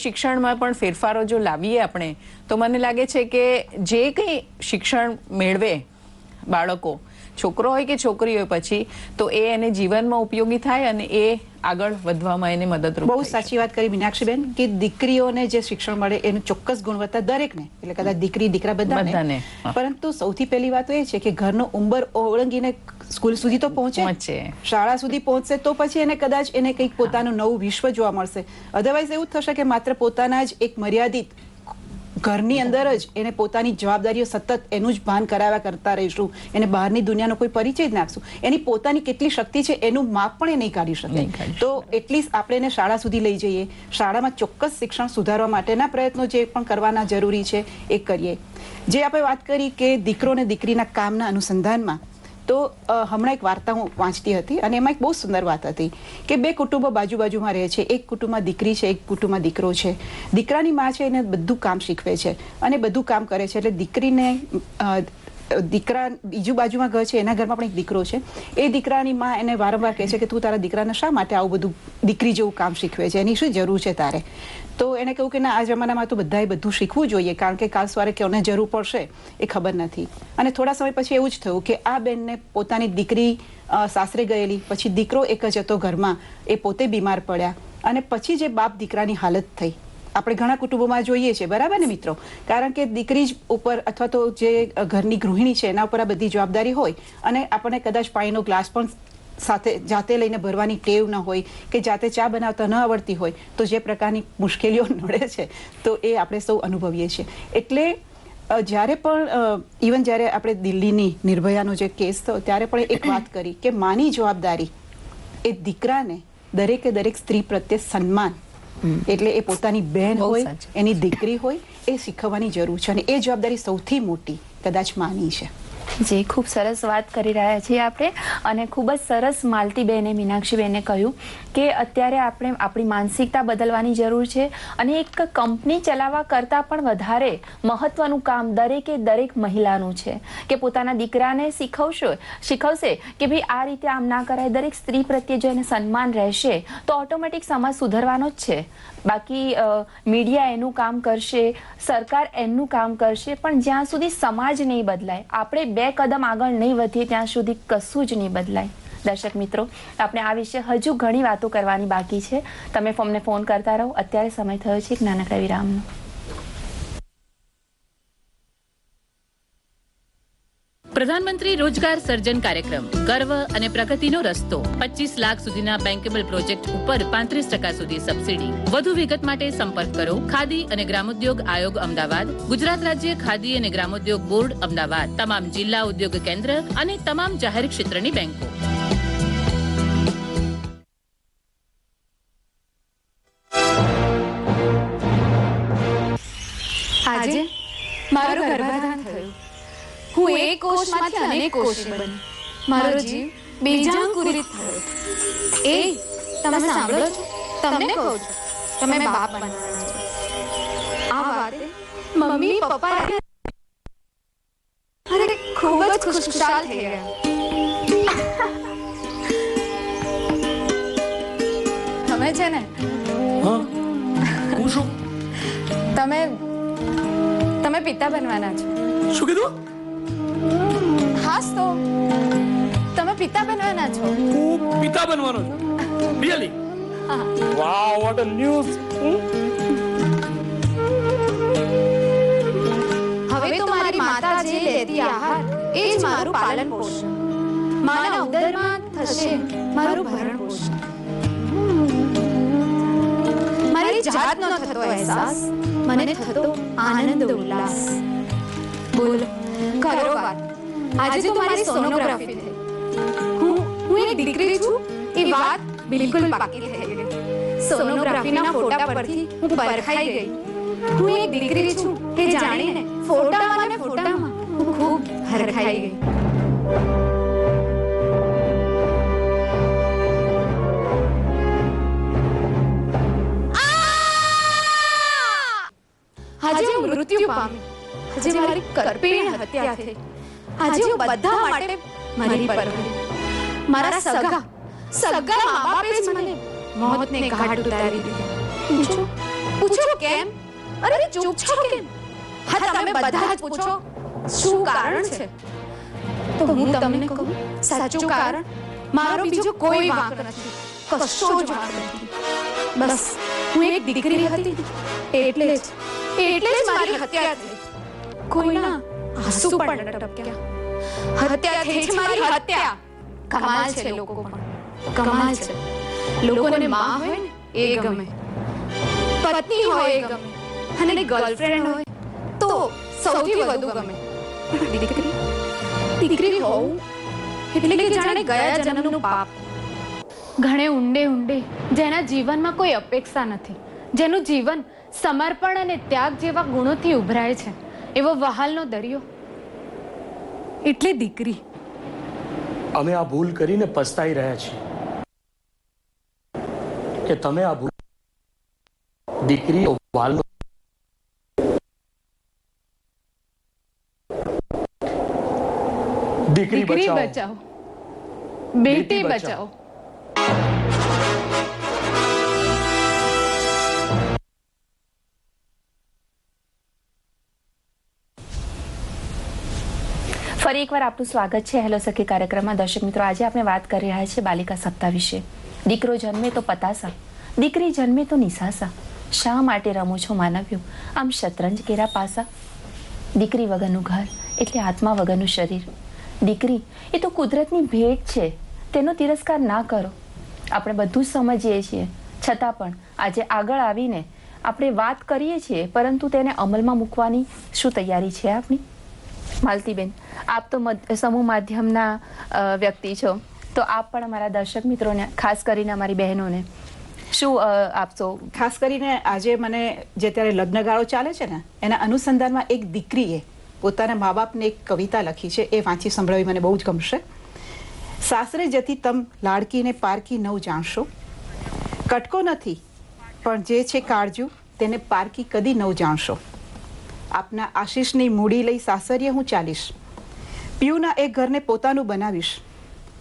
શિક્ષણમાં પણ ફેરફારો જો લાવીએ આપણે તો મને લાગે છે કે જે કંઈ શિક્ષણ મેળવે બાળકો, છોકરો હોય કે છોકરી હોય, પછી તો એ એને જીવનમાં ઉપયોગી થાય અને એ આગળ વધવામાં એને મદદરૂપ. બહુ સાચી વાત કરી મીનાક્ષીબેન કે દીકરીઓને જે શિક્ષણ મળે એનું ચોક્કસ ગુણવત્તા દરેકને, એટલે કદાચ દીકરી દીકરા બધાને, પરંતુ સૌથી પહેલી વાત એ છે કે ઘરનો ઉંબર ઓળંગીને સ્કૂલ સુધી તો પહોંચે, શાળા સુધી પહોંચશે તો પછી એને કદાચ એને કંઈક પોતાનું નવું વિશ્વ જોવા મળશે. અધરવાઇઝ એવું થશે કે માત્ર પોતાના જ એક મર્યાદિત ઘરની અંદર જ એને પોતાની જવાબદારીઓ સતત એનું જ ભાન કરાવ્યા કરતા રહીશું, એને બહારની દુનિયાનો કોઈ પરિચય જ નાખશું, એની પોતાની કેટલી શક્તિ છે એનું માપ પણ એ નહીં કાઢી શકે. તો એટલીસ્ટ આપણે એને શાળા સુધી લઈ જઈએ, શાળામાં ચોક્કસ શિક્ષણ સુધારવા માટેના પ્રયત્નો જે પણ કરવાના જરૂરી છે એ કરીએ. જે આપણે વાત કરી કે દીકરો ને દીકરીના કામના અનુસંધાનમાં, તો હમણાં એક વાર્તા હું વાંચતી હતી અને એમાં એક બહુ સુંદર વાત હતી કે બે કુટુંબો બાજુમાં રહે છે. એક કુટુંબમાં દીકરી છે, એક કુટુંબમાં દીકરો છે. દીકરાની માં છે એને બધું કામ શીખવે છે અને બધું કામ કરે છે, એટલે દીકરીને દીકરા બીજું બાજુમાં ઘર છે એના ઘરમાં પણ એક દીકરો છે. એ દીકરાની માં એને વારંવાર કહે છે કે તું તારા દીકરાને શા માટે આવું બધું દીકરી જેવું કામ શીખવે છે, એની શું જરૂર છે તારે? તો એને કહ્યું કે ના, આ જમાનામાં તો બધાએ બધું શીખવું જોઈએ, કારણ કે કાલ સવારે કોને જરૂર પડશે એ ખબર નથી. અને થોડા સમય પછી એવું જ થયું કે આ બેનને પોતાની દીકરી સાસરે ગયેલી, પછી દીકરો એક જ હતો ઘરમાં, એ પોતે બીમાર પડ્યા, અને પછી જે બાપ દીકરાની હાલત થઈ આપણે ઘણા કુટુંબોમાં જોઈએ છે, બરાબર ને મિત્રો? કારણ કે દીકરી જ ઉપર અથવા તો જે ઘરની ગૃહિણી છે એના ઉપર આ બધી જવાબદારી હોય, અને આપણને કદાચ પાણીનો ગ્લાસ પણ સાથે જાતે લઈને ભરવાની ટેવ ન હોય કે જાતે ચા બનાવતા ન આવડતી હોય તો જે પ્રકારની મુશ્કેલીઓ નડે છે તો એ આપણે સૌ અનુભવીએ છીએ. એટલે જ્યારે પણ ઇવન જ્યારે આપણે દિલ્હીની નિર્ભયાનો જે કેસ થયો ત્યારે પણ એક વાત કરી કે માની જવાબદારી એ દીકરાને દરેકે દરેક સ્ત્રી પ્રત્યે સન્માન, એટલે એ પોતાની બહેન હોય, એની દીકરી હોય, એ શીખવવાની જરૂર છે અને એ જવાબદારી સૌથી મોટી કદાચ માની છે. જી, ખૂબ સરસ વાત કરી રહ્યા છીએ આપણે અને ખૂબ જ સરસ માલતીબેને, મીનાક્ષીબેને કહ્યું કે અત્યારે આપણે આપણી માનસિકતા બદલવાની જરૂર છે અને એક કંપની ચલાવવા કરતાં પણ વધારે મહત્વનું કામ દરેકે દરેક મહિલાનું છે કે પોતાના દીકરાને શીખવશે કે ભાઈ આ રીતે આમ ના કરાય. દરેક સ્ત્રી પ્રત્યે જો એને સન્માન રહેશે તો ઓટોમેટિક સમાજ સુધરવાનો જ છે. બાકી મીડિયા એનું કામ કરશે, સરકાર એમનું કામ કરશે, પણ જ્યાં સુધી સમાજ નહીં બદલાય, આપણે 2 કદમ આગળ નહીં વધીએ ત્યાં સુધી કશું જ નહીં બદલાય. દર્શક મિત્રો, આપણે આ વિશે હજુ ઘણી વાતો કરવાની બાકી છે. તમે અમને ફોન કરતા રહો. અત્યારે સમય થયો છે એક નાનકડા વિરામનો. પ્રધાનમંત્રી રોજગાર સર્જન કાર્યક્રમ, ગર્વ અને પ્રગતિનો રસ્તો. 25 લાખ સુધીના બેંકેબલ પ્રોજેક્ટ ઉપર 35% સુધી સબસિડી. વધુ વિગત માટે સંપર્ક કરો ખાદી અને ગ્રામોદ્યોગ આયોગ અમદાવાદ, ગુજરાત રાજ્ય ખાદી અને ગ્રામોદ્યોગ બોર્ડ અમદાવાદ, તમામ જિલ્લા ઉદ્યોગ કેન્દ્ર અને તમામ જાહેર ક્ષેત્રની બેંકો. આજે મારું ગર્ભાધાન થયું. હું એક કોષમાંથી અનેક કોષી બની. મારો જીવ બીજાંકુરિત થયો. એ તમે સાંભળો છો? તમને કહું છું, તમે બાપ બનવાના છો. આ વાતે મમ્મી પપ્પા અરે ખૂબ જ ખુશખુશાલ થઈ ગયા. તમે છે ને તમે પિતા બનવાના છો. શું કીધું? હાસ તો તમે પિતા બનવાના છો. હું પિતા બનવાનો છું? Really? Wow, what a news. હવે તો મારી માતા જે લેતી આહાર એ જ મારું પાલન પોષણ. માના ઉદરમાં થશે મારું ભરણ પોષણ. મારી જાતનો થતો અહેસાસ, મને થતો આનંદ ઉલ્લાસ. બોલો, કરો વાત. આજે તો મારી સોનોગ્રાફી થઈ. હું એક દીકરી છું એ વાત બિલકુલ પાકી થઈ ગઈ. સોનોગ્રાફીના ફોટા પરથી હું પરખાઈ ગઈ. હું એક દીકરી છું એ જાણીને ફોટામાં હું ખૂબ હરખાઈ ગઈ. આજે હું મૃત્યુ પામી. આજે મારી કરપીણ હત્યા થઈ. આજે હું બધા માટે મરી પરવડી. મારા સગા મા-બાપે જ મને મોતને ઘાટ ઉતારી દીધી. પૂછો કેમ? અરે ચૂપ છો કેમ? હા, તમે બધા જ પૂછો શું કારણ છે? તો હું તમને કહું, સાચું કારણ મારો બીજો કોઈ વાંક નથી. કશો જ વાંક નથી. બસ હું એક દીકરી હતી એટલે જ મારી હત્યા થઈ. કોઈના આંસુ પણ ન ટપક્યા. હત્યા થઈ છે મારી હત્યા. કમાલ છે લોકો પણ, કમાલ છે. લોકોને માં હોય ને એ ગમે, પત્ની હોય એ ગમે, અને ગર્લફ્રેન્ડ હોય તો સૌથી વધુ ગમે. દીકરી હોવું એટલે કે જાણે ગયા જન્મનું પાપ. ઘણે ઊંડે જેના જીવનમાં કોઈ અપેક્ષા નથી, જેનું જીવન સમર્પણ અને ત્યાગ જેવા ગુણોથી ઉભરાય છે, એવો વહાલનો દરિયો એટલે દીકરી. અમે આ ભૂલ કરીને પસ્તાઈ રહ્યા છીએ કે તમે આ ભૂલ દીકરી વાલનો દીકરી બચાવો, બેટી બચાવો. ફરી એકવાર આપનું સ્વાગત છે હેલો સખી કાર્યક્રમમાં. દર્શક મિત્રો, આજે આપણે વાત કરી રહ્યા છીએ બાલિકા સપ્તાહ વિશે. દીકરો જન્મે તો પતાસા, દીકરી જન્મે તો નિસાસા. શા માટે રમો છો માનવ્યો આમ શતરંજ કેરા પાસા? દીકરી વગરનું ઘર એટલે આત્મા વગરનું શરીર. દીકરી એ તો કુદરતની ભેટ છે. તેનો તિરસ્કાર ના કરો. આપણે બધું જ સમજીએ છીએ, છતાં પણ આજે આગળ આવીને આપણે વાત કરીએ છીએ, પરંતુ તેને અમલમાં મૂકવાની શું તૈયારી છે આપની? માલતીબેન, આપ તો સમૂહ માધ્યમના વ્યક્તિ છો, તો આપ પણ અમારા દર્શક મિત્રોને, ખાસ કરીને અમારી બહેનોને શું આપશો? ખાસ કરીને આજે મને જે ત્યારે લગ્નગાળો ચાલે છે ને, એના અનુસંધાનમાં એક દીકરીએ પોતાના મા બાપને એક કવિતા લખી છે, એ વાંચી સંભળાવી મને બહુ જ ગમશે. સાસરે જતી તમ લાડકીને પારકી નવ જાણશો, કટકો નથી પણ જે છે કાળજું તેને પારકી કદી નવ જાણશો. આપના આશીષની મૂડી લઈ સાસરીએ હું ચાલીશ, પિયુના એ ઘરને પોતાનું બનાવીશ.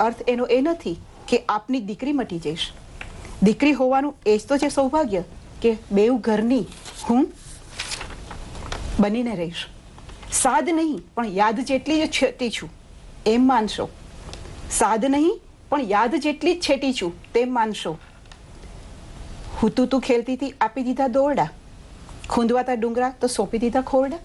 અર્થ એનો એ નથી કે આપની દીકરી મટી જઈશ. દીકરી હોવાનું એ જ તો છે સૌભાગ્ય, કે બેઉ ઘરની હું બનીને રહીશ. સાદ નહીં પણ યાદ જેટલી જ છેટી છું એમ માનશો. સાદ નહીં પણ યાદ જેટલી જ છેટી છું તેમ માનશો. હું તું ખેલતીથી આપી દીધા દોરડા, ખૂંદવાતા ડુંગરા તો સોંપી દીધા ખોરડા.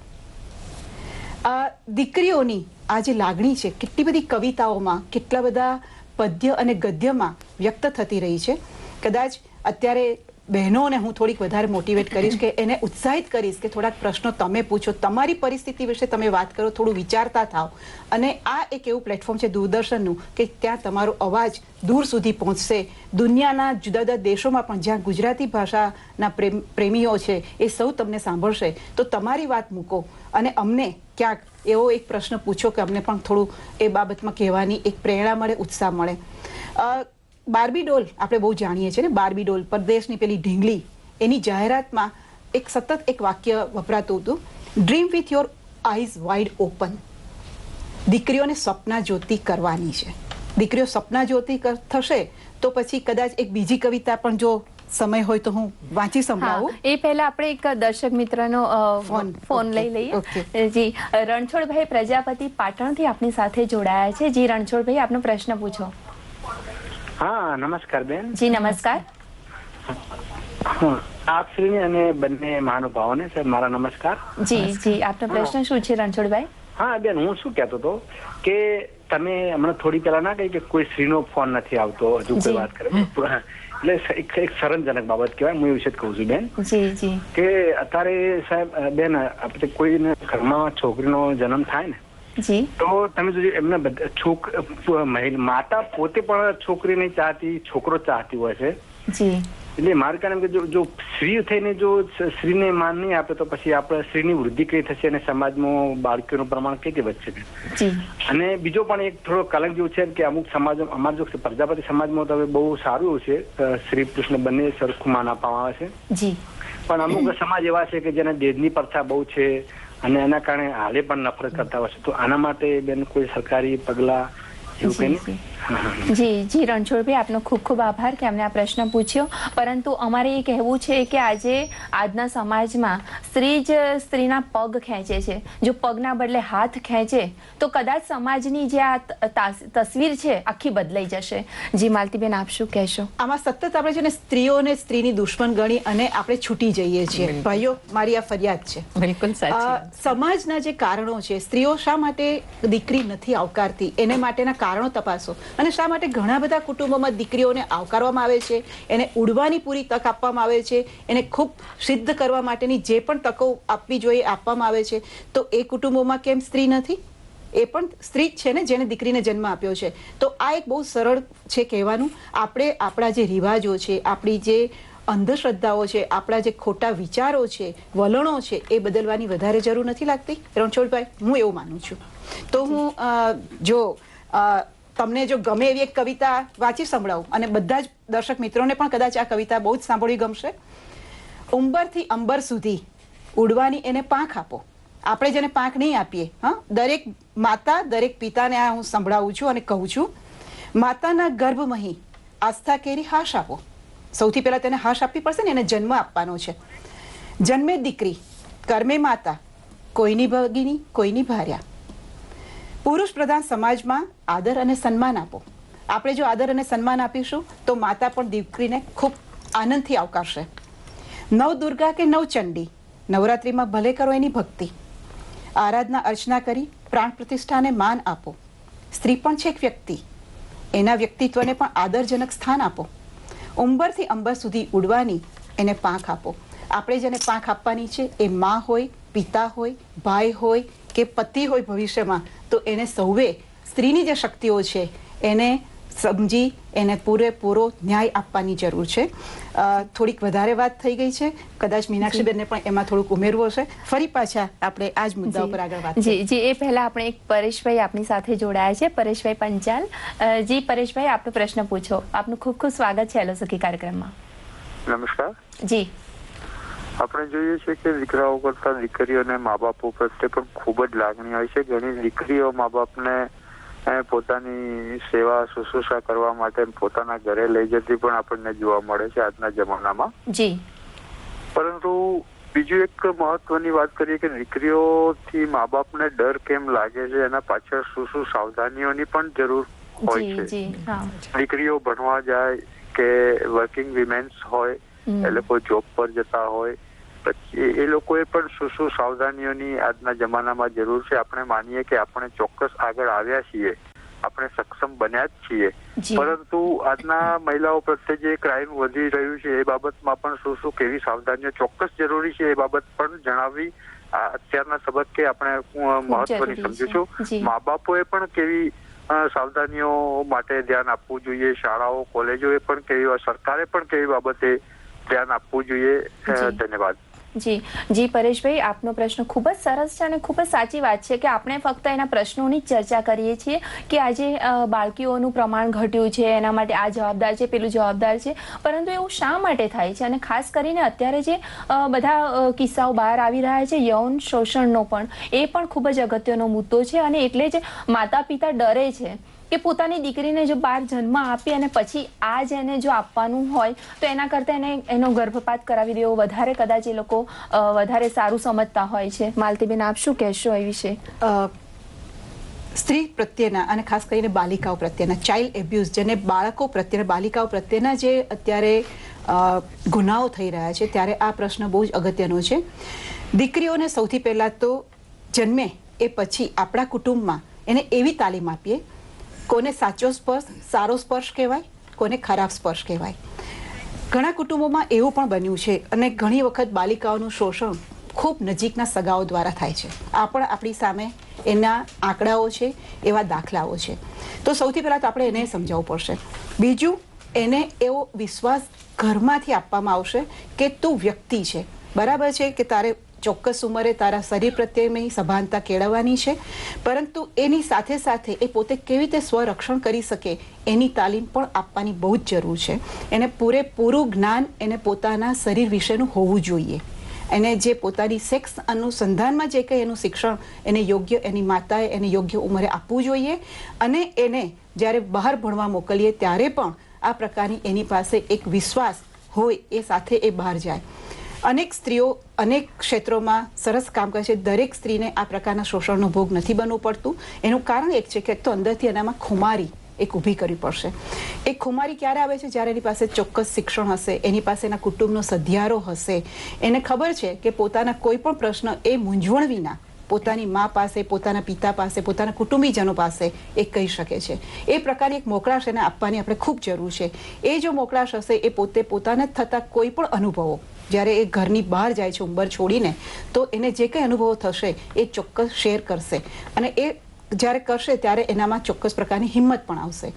આ દીકરીઓની આ જે લાગણી છે, કેટલી બધી કવિતાઓમાં, કેટલા બધા પદ્ય અને ગદ્યમાં વ્યક્ત થતી રહી છે. કદાચ અત્યારે બહેનોને હું થોડીક વધારે મોટિવેટ કરીશ, કે એને ઉત્સાહિત કરીશ કે થોડાક પ્રશ્નો તમે પૂછો, તમારી પરિસ્થિતિ વિશે તમે વાત કરો, થોડું વિચારતા થાઓ. અને આ એક એવું પ્લેટફોર્મ છે દૂરદર્શનનું કે ત્યાં તમારો અવાજ દૂર સુધી પહોંચશે. દુનિયાના જુદા જુદા દેશોમાં પણ જ્યાં ગુજરાતી ભાષાના પ્રેમીઓ છે એ સૌ તમને સાંભળશે. તો તમારી વાત મૂકો અને અમને ક્યાંક એવો એક પ્રશ્ન પૂછો કે અમને પણ થોડું એ બાબતમાં કહેવાની એક પ્રેરણા મળે, ઉત્સાહ મળે. બાર્બી ડોલ આપણે બહુ જાણીએ છીએ ને, બાર્બી ડોલ પરદેશની પેલી ઢીંગલી, એની જાહેરાતમાં એક સતત એક વાક્ય વપરાતું હતું, dream with your eyes wide open. દીકરીઓને સપના જ્યોતિ કરવાની છે. દીકરીઓ સપના જ્યોતિ થશે તો પછી કદાચ એક બીજી કવિતા પણ જો સમય હોય તો હું વાંચી સંભળાવું. એ પહેલા આપણે એક દર્શક મિત્રનો ફોન લઈ લઈએ. જી, રણછોડભાઈ પ્રજાપતિ પાટણથી આપની સાથે જોડાયા છે. જી રણછોડભાઈ, આપનો પ્રશ્ન પૂછો. હા, નમસ્કાર બેન. જી નમસ્કાર. આપ શ્રીને અને બંને મહાનુભાવોને સર મારા નમસ્કાર. જી જી, આપનો પ્રશ્ન શું છે રણછોડભાઈ? હા બેન, હું શું કહેતો હતો કે તમે હમણાં થોડી પહેલા ના કહી કે કોઈ સ્ત્રીનો ફોન નથી આવતો, હજુ કોઈ વાત કરે, એટલે એક શરમજનક બાબત કહેવાય. હું એ વિશે જ કહું છું બેન કે અત્યારે સાહેબ બેન, આપણે કોઈને ઘરમાં છોકરીનો જન્મ થાય ને, તો તમે જોજો એમને માતા પોતે પણ છોકરી નહીં ચાહતી, છોકરો ચાહતી હોય છે. એટલે મારું કારણ કે જો સ્ત્રી થઈને જો સ્ત્રીને માન નહીં આપે તો પછી આપણે સ્ત્રીની વૃદ્ધિ કઈ થશે અને સમાજમાં બાળકીઓનું પ્રમાણ કઈ વધશે. અને બીજો પણ એક થોડો કલંક જેવું છે કે અમુક સમાજો, અમારા જો પ્રજાપતિ સમાજમાં તો હવે બહુ સારું એવું છે, સ્ત્રી પુરુષને બંને સરખું માન આપવામાં આવે છે. પણ અમુક સમાજ એવા છે કે જેને દેહની પ્રથા બહુ છે અને એના કારણે હાલે પણ નફરત કરતા હોય છે. તો આના માટે બેન કોઈ સરકારી પગલા એવું કઈ? જી જી રણછોડભાઈ, આપનો ખૂબ ખૂબ આભાર કે અમને આ પ્રશ્ન પૂછ્યો. પરંતુ અમારે એ કહેવું છે કે આજના સમાજમાં સ્ત્રી જ સ્ત્રીના પગ ખેંચે છે. જો પગના બદલે હાથ ખેંચે તો કદાચ સમાજની જે આ તસવીર છે આખી બદલાઈ જશે. જી માલતીબેન, આપ શું કહેશો? આમાં સતત આપણે છે ને સ્ત્રીઓને સ્ત્રીની દુશ્મન ગણી અને આપણે છૂટી જઈએ છીએ. ભાઈઓ, મારી આ ફરિયાદ છે. બિલકુલ સાચી. સમાજના જે કારણો છે, સ્ત્રીઓ શા માટે દીકરી નથી આવકારતી, એને માટેના કારણો તપાસો. અને શા માટે ઘણા બધા કુટુંબોમાં દીકરીઓને આવકારવામાં આવે છે, એને ઉડવાની પૂરી તક આપવામાં આવે છે, એને ખૂબ સિદ્ધ કરવા માટેની જે પણ તકો આપવી જોઈએ આપવામાં આવે છે. તો એ કુટુંબોમાં કેમ સ્ત્રી નથી? એ પણ સ્ત્રી જ છે ને જેને દીકરીને જન્મ આપ્યો છે. તો આ એક બહુ સરળ છે કહેવાનું. આપણે આપણા જે રિવાજો છે, આપણી જે અંધશ્રદ્ધાઓ છે, આપણા જે ખોટા વિચારો છે, વલણો છે, એ બદલવાની વધારે જરૂર નથી લાગતી રણછોડભાઈ? હું એવું માનું છું. તો હું જો તમને જો ગમે એવી એક કવિતા વાંચી સંભળાવું, અને બધા જ દર્શક મિત્રોને પણ કદાચ આ કવિતા બહુ જ સાંભળવી ગમશે. ઉંબરથી અંબર સુધી ઉડવાની એને પાંખ આપો. આપણે જેને પાંખ નહીં આપીએ, હા, દરેક માતા, દરેક પિતાને આ હું સંભળાવું છું અને કહું છું, માતાના ગર્ભમહી આસ્થા કેરી હાશ આપો. સૌથી પહેલા તેને હાશ આપવી પડશે ને, એને જન્મ આપવાનો છે. જન્મે દીકરી, કર્મે માતા, કોઈની ભગીની, કોઈની ભાર્યા. પુરુષ પ્રધાન સમાજમાં આદર અને સન્માન આપો. આપણે જો આદર અને સન્માન આપીશું તો માતા પણ દીકરીને ખૂબ આનંદથી આવકારશે. નવ દુર્ગા કે નવ ચંડી, નવરાત્રિમાં ભલે કરો એની ભક્તિ. આરાધના અર્ચના કરી પ્રાણ પ્રતિષ્ઠાને માન આપો. સ્ત્રી પણ છે એક વ્યક્તિ, એના વ્યક્તિત્વને પણ આદરજનક સ્થાન આપો. ઉંબરથી અંબર સુધી ઉડવાની એને પાંખ આપો. આપણે જેને પાંખ આપવાની છે એ માં હોય, પિતા હોય, ભાઈ હોય કે પતિ હોય ભવિષ્યમાં, તો એને સૌએ સ્ત્રીની જે શક્તિઓ છે એને સમજી એને પૂરેપૂરો ન્યાય આપવાની જરૂર છે. થોડીક વધારે વાત થઈ ગઈ છે, કદાચ મીનાક્ષીબેનને પણ એમાં થોડુંક ઉમેરવું હશે. ફરી પાછા આપણે આ જ મુદ્દા ઉપર આગળ વાત જી જી એ પહેલા આપણે એક પરેશભાઈ આપણી સાથે જોડાયા છે, પરેશભાઈ પંચાલ. જી પરેશભાઈ, આપનો પ્રશ્ન પૂછો. આપનું ખૂબ ખૂબ સ્વાગત છે હેલો સખી કાર્યક્રમમાં. નમસ્કાર. જી, આપણે જોઈએ છે કે દીકરાઓ કરતા દીકરીઓને મા બાપો પ્રત્યે પણ ખૂબ જ લાગણી હોય છે. ઘણી દીકરીઓ મા બાપને પોતાની સેવા શુશ્રૂષા કરવા માટે પોતાના ઘરે લઈ જતી પણ આપણને જોવા મળે છે આજના જમાનામાં. જી. પરંતુ બીજું એક મહત્વની વાત કરીએ કે દીકરીઓથી મા બાપને ડર કેમ લાગે છે, એના પાછળ શું સાવધાનીઓની પણ જરૂર હોય છે. દીકરીઓ ભણવા જાય કે વર્કિંગ વિમેન્સ હોય, એ લોકો જોબ પર જતા હોય, પછી એ લોકોએ પણ શું સાવધાનીઓની આજના જમાનામાં જરૂર છે. આપણે માનીએ કે આપણે ચોક્કસ આગળ આવ્યા છીએ, આપણે સક્ષમ બન્યા જ છીએ, પરંતુ આજના મહિલાઓ પ્રત્યે જે ક્રાઇમ વધી રહ્યું છે એ બાબતમાં પણ શું કેવી સાવધાનીઓ ચોક્કસ જરૂરી છે એ બાબત પણ જણાવવી અત્યારના તબક્કે આપણે મહત્વની સમજુ છું. મા બાપોએ પણ કેવી સાવધાનીઓ માટે ધ્યાન આપવું જોઈએ, શાળાઓ કોલેજોએ પણ કેવી, સરકારે પણ કેવી બાબતે ધ્યાન આપવું જોઈએ. ધન્યવાદ. જી જી પરેશભાઈ, આપનો પ્રશ્ન ખૂબ જ સરસ છે અને ખૂબ જ સાચી વાત છે કે આપણે ફક્ત એના પ્રશ્નોની જ ચર્ચા કરીએ છીએ કે આજે બાળકીઓનું પ્રમાણ ઘટ્યું છે, એના માટે આ જવાબદાર છે, પેલું જવાબદાર છે, પરંતુ એવું શા માટે થાય છે? અને ખાસ કરીને અત્યારે જે બધા કિસ્સાઓ બહાર આવી રહ્યા છે યૌન શોષણનો પણ, એ પણ ખૂબ જ અગત્યનો મુદ્દો છે. અને એટલે જ માતા પિતા ડરે છે કે પોતાની દીકરીને જો બહાર જન્મ આપી અને પછી આ જ એને જો આપવાનું હોય તો એના કરતાં એનો ગર્ભપાત કરાવી દેવો વધારે કદાચ એ લોકો વધારે સારું સમજતા હોય છે. માલતીબેન, આપ શું કહેશો એ વિશે? સ્ત્રી પ્રત્યેના અને ખાસ કરીને બાલિકાઓ પ્રત્યેના ચાઇલ્ડ એબ્યુઝ, જેને બાળકો પ્રત્યેના બાલિકાઓ પ્રત્યેના જે અત્યારે ગુનાઓ થઈ રહ્યા છે, ત્યારે આ પ્રશ્ન બહુ જ અગત્યનો છે. દીકરીઓને સૌથી પહેલા તો જન્મે એ પછી આપણા કુટુંબમાં એને એવી તાલીમ આપીએ, કોને સાચો સ્પર્શ, સારો સ્પર્શ કહેવાય, કોને ખરાબ સ્પર્શ કહેવાય. ઘણા કુટુંબોમાં એવું પણ બન્યું છે અને ઘણી વખત બાલિકાઓનું શોષણ ખૂબ નજીકના સગાઓ દ્વારા થાય છે. આ પણ આપણી સામે એના આંકડાઓ છે, એવા દાખલાઓ છે. તો સૌથી પહેલાં તો આપણે એને સમજાવવું પડશે. બીજું, એને એવો વિશ્વાસ ઘરમાંથી આપવામાં આવશે કે તું વ્યક્તિ છે, બરાબર છે કે તારે ચોક્કસ ઉંમરે તારા શરીર પ્રત્યેની સભાનતા કેળવવાની છે, પરંતુ એની સાથે સાથે એ પોતે કેવી રીતે સ્વરક્ષણ કરી શકે એની તાલીમ પણ આપવાની બહુ જ જરૂર છે. એને પૂરેપૂરું જ્ઞાન એને પોતાના શરીર વિશેનું હોવું જોઈએ. એને જે પોતાની સેક્સ અનુસંધાનમાં જે કંઈ એનું શિક્ષણ એને યોગ્ય, એની માતાએ એને યોગ્ય ઉંમરે આપવું જોઈએ. અને એને જ્યારે બહાર ભણવા મોકલીએ ત્યારે પણ આ પ્રકારની એની પાસે એક વિશ્વાસ હોય, એ સાથે એ બહાર જાય. અનેક સ્ત્રીઓ અનેક ક્ષેત્રોમાં સરસ કામ કરે છે. દરેક સ્ત્રીને આ પ્રકારના શોષણનો ભોગ નથી બનવું પડતું. એનું કારણ એક છે કે તો અંદરથી એનામાં ખુમારી એક ઊભી કરવી પડશે. એ ખુમારી ક્યારે આવે છે? જ્યારે એની પાસે ચોક્કસ શિક્ષણ હશે, એની પાસે એના કુટુંબનો સધિયારો હશે, એને ખબર છે કે પોતાના કોઈ પણ પ્રશ્ન એ મૂંઝવણ વિના પોતાની મા પાસે, પોતાના પિતા પાસે, પોતાના કુટુંબીજનો પાસે એ કહી શકે છે. એ પ્રકારની એક મોકળાશ એને આપવાની આપણે ખૂબ જરૂર છે. એ જો મોકળાશ હશે, એ પોતે પોતાને થતા કોઈ પણ અનુભવો જ્યારે એ ઘરની બહાર જાય છે ઉંબર છોડીને, તો એને જે કંઈ અનુભવો થશે એ ચોક્કસ શેર કરશે. અને એ જ્યારે કરશે ત્યારે એનામાં ચોક્કસ પ્રકારની હિંમત પણ આવશે.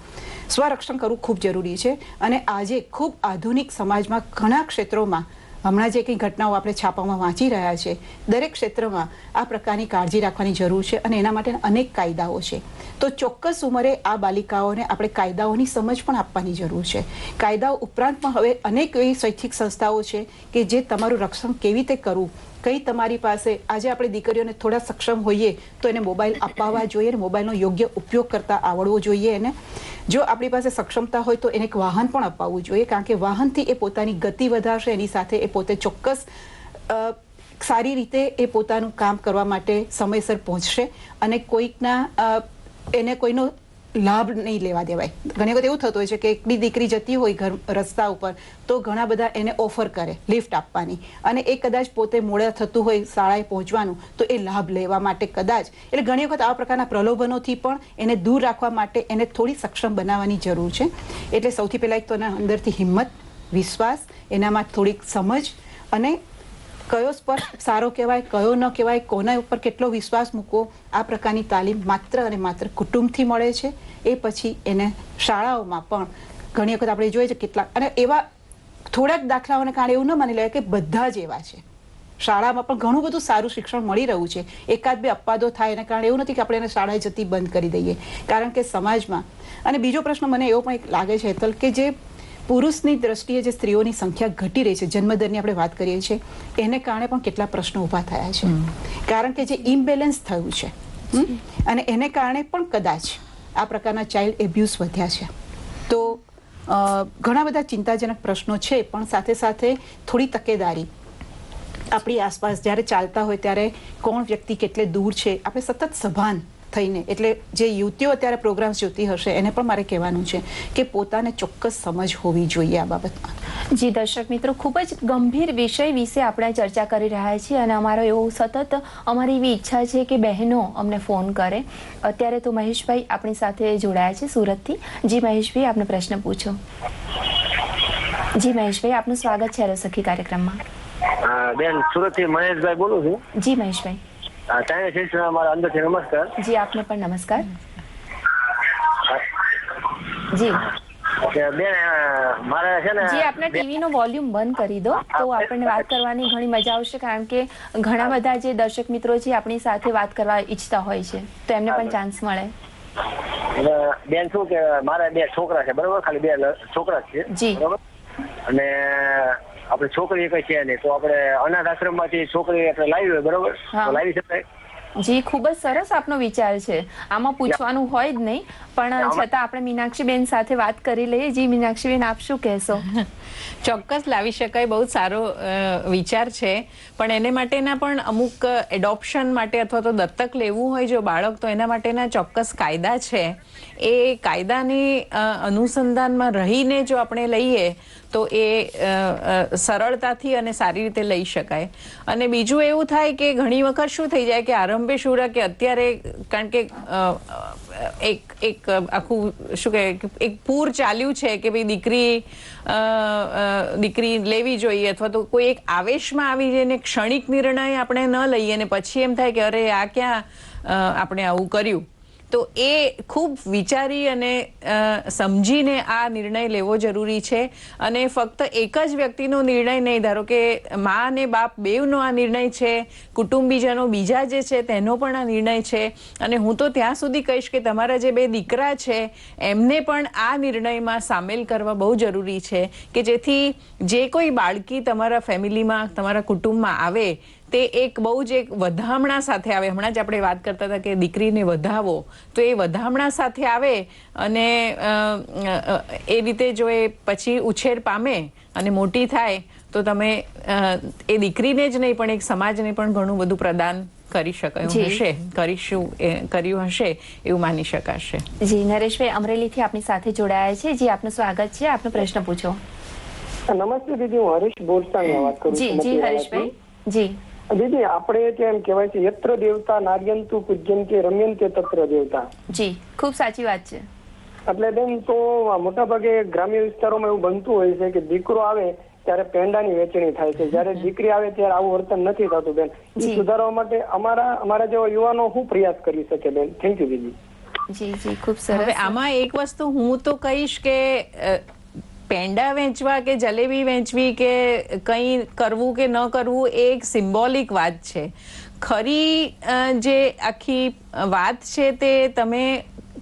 સ્વરક્ષણ કરવું ખૂબ જરૂરી છે. અને આજે ખૂબ આધુનિક સમાજમાં ઘણા ક્ષેત્રોમાં હમણાં જે કંઈ ઘટનાઓ આપણે છાપામાં વાંચી રહ્યા છે, દરેક ક્ષેત્રમાં આ પ્રકારની કાળજી રાખવાની જરૂર છે. અને એના માટે અનેક કાયદાઓ છે. તો ચોક્કસ ઉંમરે આ બાલિકાઓને આપણે કાયદાઓની સમજ પણ આપવાની જરૂર છે. કાયદાઓ ઉપરાંત પણ હવે અનેક એવી શૈક્ષિક સંસ્થાઓ છે કે જે તમારું રક્ષણ કેવી રીતે કરવું, કઈ તમારી પાસે, આજે આપણે દીકરીઓને થોડા સક્ષમ હોઈએ તો એને મોબાઈલ અપાવવા જોઈએ અને મોબાઈલનો યોગ્ય ઉપયોગ કરતા આવડવો જોઈએ. એને જો આપણી પાસે સક્ષમતા હોય તો એને એક વાહન પણ અપાવવું જોઈએ, કારણ કે વાહનથી એ પોતાની ગતિ વધારશે, એની સાથે એ પોતે ચોક્કસ સારી રીતે એ પોતાનું કામ કરવા માટે સમયસર પહોંચશે. અને કોઈકના એને કોઈનો લાભ નહીં લેવા દેવાય. ઘણી વખત એવું થતું હોય છે કે એકની દીકરી જતી હોય ઘર રસ્તા ઉપર તો ઘણા બધા એને ઓફર કરે લિફ્ટ આપવાની, અને એ કદાચ પોતે મોડા થતું હોય શાળાએ પહોંચવાનું તો એ લાભ લેવા માટે કદાચ, એટલે ઘણી વખત આવા પ્રકારના પ્રલોભનોથી પણ એને દૂર રાખવા માટે એને થોડી સક્ષમ બનાવવાની જરૂર છે. એટલે સૌથી પહેલાં એક તો એના અંદરથી હિંમત, વિશ્વાસ, એનામાં થોડીક સમજ, અને કયો સ્પર્શ સારો કહેવાય, કયો ન કહેવાય, કોના ઉપર કેટલો વિશ્વાસ મૂકવો, આ પ્રકારની તાલીમ માત્ર અને માત્ર કુટુંબથી મળે છે. એ પછી એને શાળાઓમાં પણ ઘણી વખત આપણે જોઈએ છે કેટલાક, અને એવા થોડાક દાખલાઓને કારણે એવું ન માની લેવાય કે બધા જ એવા છે. શાળામાં પણ ઘણું બધું સારું શિક્ષણ મળી રહ્યું છે. એકાદ બે અપવાદો થાય એના કારણે એવું નથી કે આપણે એને શાળાએ જતી બંધ કરી દઈએ, કારણ કે સમાજમાં. અને બીજો પ્રશ્ન મને એવો પણ લાગે છે હેતલ, કે જે પુરુષની દ્રષ્ટિએ જે સ્ત્રીઓની સંખ્યા ઘટી રહી છે, જન્મદરની આપણે વાત કરીએ છીએ, એને કારણે પણ કેટલા પ્રશ્નો ઊભા થયા છે. કારણ કે જે ઇમ્બેલેન્સ થયું છે, અને એને કારણે પણ કદાચ આ પ્રકારના ચાઇલ્ડ એબ્યુઝ વધ્યા છે. તો ઘણા બધા ચિંતાજનક પ્રશ્નો છે, પણ સાથે સાથે થોડી તકેદારી આપણી આસપાસ જ્યારે ચાલતા હોય ત્યારે કોણ વ્યક્તિ કેટલે દૂર છે, આપણે સતત સભાન થઈને, એટલે જે યુવતીઓ અત્યારે પ્રોગ્રામ્સ જોતી હશે એને પણ મારે કહેવાનું છે કે પોતાને ચોક્કસ સમજ હોવી જોઈએ આ બાબતમાં. જી દર્શક મિત્રો, ખૂબ જ ગંભીર વિષય વિશે આપણે ચર્ચા કરી રહ્યા છીએ, અને અમારો એવું સતત અમારી એવી ઈચ્છા છે કે બહેનો અમને ફોન કરે. અત્યારે તો મહેશભાઈ આપણી સાથે જોડાયા છે સુરતથી. જી મહેશભાઈ, આપનો પ્રશ્ન પૂછો. જી મહેશભાઈ, આપનું સ્વાગત છે હેલો સખી કાર્યક્રમમાં. બેન, સુરતથી મહેશભાઈ બોલું છું. જી મહેશભાઈ. મારા અંદરથી નમસ્કાર. જી આપને પણ નમસ્કાર. જી બેન, મારે છે ને, જી આપના ટીવી નો વોલ્યુમ બંધ કરી દો તો આપણને વાત કરવાની ઘણી મજા આવશે, કારણ કે ઘણા બધા જે દર્શક મિત્રો છે આપણી સાથે વાત કરવા ઈચ્છતા હોય છે, તો એમને પણ ચાન્સ મળે. બેન શું કે મારા 2 છોકરા છે, બરોબર, ખાલી 2 છોકરા છે, જી, બરોબર, અને આપણે છોકરી કઈ છે નહીં, તો આપણે અનાથ આશ્રમ માંથી છોકરી આપણે લાવી હોય, બરોબર, તો લાવી શકાય? જી, ખૂબ જ સરસ આપનો વિચાર છે. આમાં પૂછવાનું હોય જ નહીં, પણ છતાં આપણે મીનાક્ષીબેન સાથે વાત કરી લઈએ. જી મીનાક્ષીબેન, આપ શું કહેશો? ચોક્કસ લાવી શકાય, બહુ સારો વિચાર છે, પણ એને માટેના પણ અમુક એડોપ્શન માટે અથવા તો દત્તક લેવું હોય જો બાળક, તો એના માટેના ચોક્કસ કાયદા છે. એ કાયદાની અનુસંધાનમાં રહીને જો આપણે લઈએ તો એ સરળતાથી અને સારી રીતે લઈ શકાય. અને બીજું એવું થાય કે ઘણી વખત શું થઈ જાય કે આરંભે શુરા કે અત્યારે, કારણ કે એક આખું શું કહે, એક પૂર ચાલ્યું છે કે ભાઈ દીકરી લેવી જોઈએ, અથવા તો કોઈ એક આવેશમાં આવી જઈને ક્ષણિક નિર્ણય આપણે ન લઈએ અને પછી એમ થાય કે અરે આ ક્યાં આપણે આવું કર્યું. તો એ ખૂબ વિચારી અને સમજીને આ નિર્ણય લેવો જરૂરી છે. અને ફક્ત એક જ વ્યક્તિનો નિર્ણય નહીં, ધારો કે મા અને બાપ બેવનો આ નિર્ણય છે, કુટુંબીજનો બીજા જે છે તેનો પણ આ નિર્ણય છે. અને હું તો ત્યાં સુધી કહીશ કે તમારા જે 2 દીકરા છે એમને પણ આ નિર્ણયમાં સામેલ કરવા બહુ જરૂરી છે, કે જેથી જે કોઈ બાળકી તમારા ફેમિલીમાં, તમારા કુટુંબમાં આવે તે એક બહુ જ એક વધામણા સાથે આવે. હમણાં જ આપણે વાત કરતા હતા કે દીકરીને વધાવો, તો એ વધામણા સાથે આવે, અને એ રીતે જો એ પછી ઉછેર પામે અને મોટી થાય તો તમે એ દીકરીને જ નહીં પણ એક સમાજને પણ ઘણું બધું પ્રદાન કરી શકાયું હશે, કર્યું હશે એવું માની શકાશે. જી નરેશભાઈ અમરેલીથી આપની સાથે જોડાયા છે. જી આપનું સ્વાગત છે, આપનો પ્રશ્ન પૂછો. નમસ્તે દીદી, હું હરીશ બોરસાણી વાત કરું છું. જી હરીશભાઈ. જી દીદી, આપણે ત્યાં એમ કહેવાય છે યત્ર દેવતા નાર્યંતુ પૂજ્યંતે રમ્યંતે તત્ર દેવતા. જી, ખૂબ સાચી વાત છે. એટલે બેન, તો મોટા ભાગે ગ્રામ્ય વિસ્તારોમાં એવું બનતું હોય છે કે દીકરો આવે ત્યારે પેંડાની વેચણી થાય છે, જ્યારે દીકરી આવે ત્યારે આવું વર્તન નથી થતું. બેન, એ સુધારવા માટે અમારા જેવા યુવાનો શું પ્રયાસ કરી શકે? બેન, થેન્ક યુ દીદી. જી જી, ખૂબ સરસ. હવે આમાં એક વસ્તુ હું તો કહીશ કે પેંડા વેચવા કે જલેબી વેચવી કે કંઈ કરવું કે ન કરવું એ એક સિમ્બોલિક વાત છે. ખરી જે આખી વાત છે તે તમે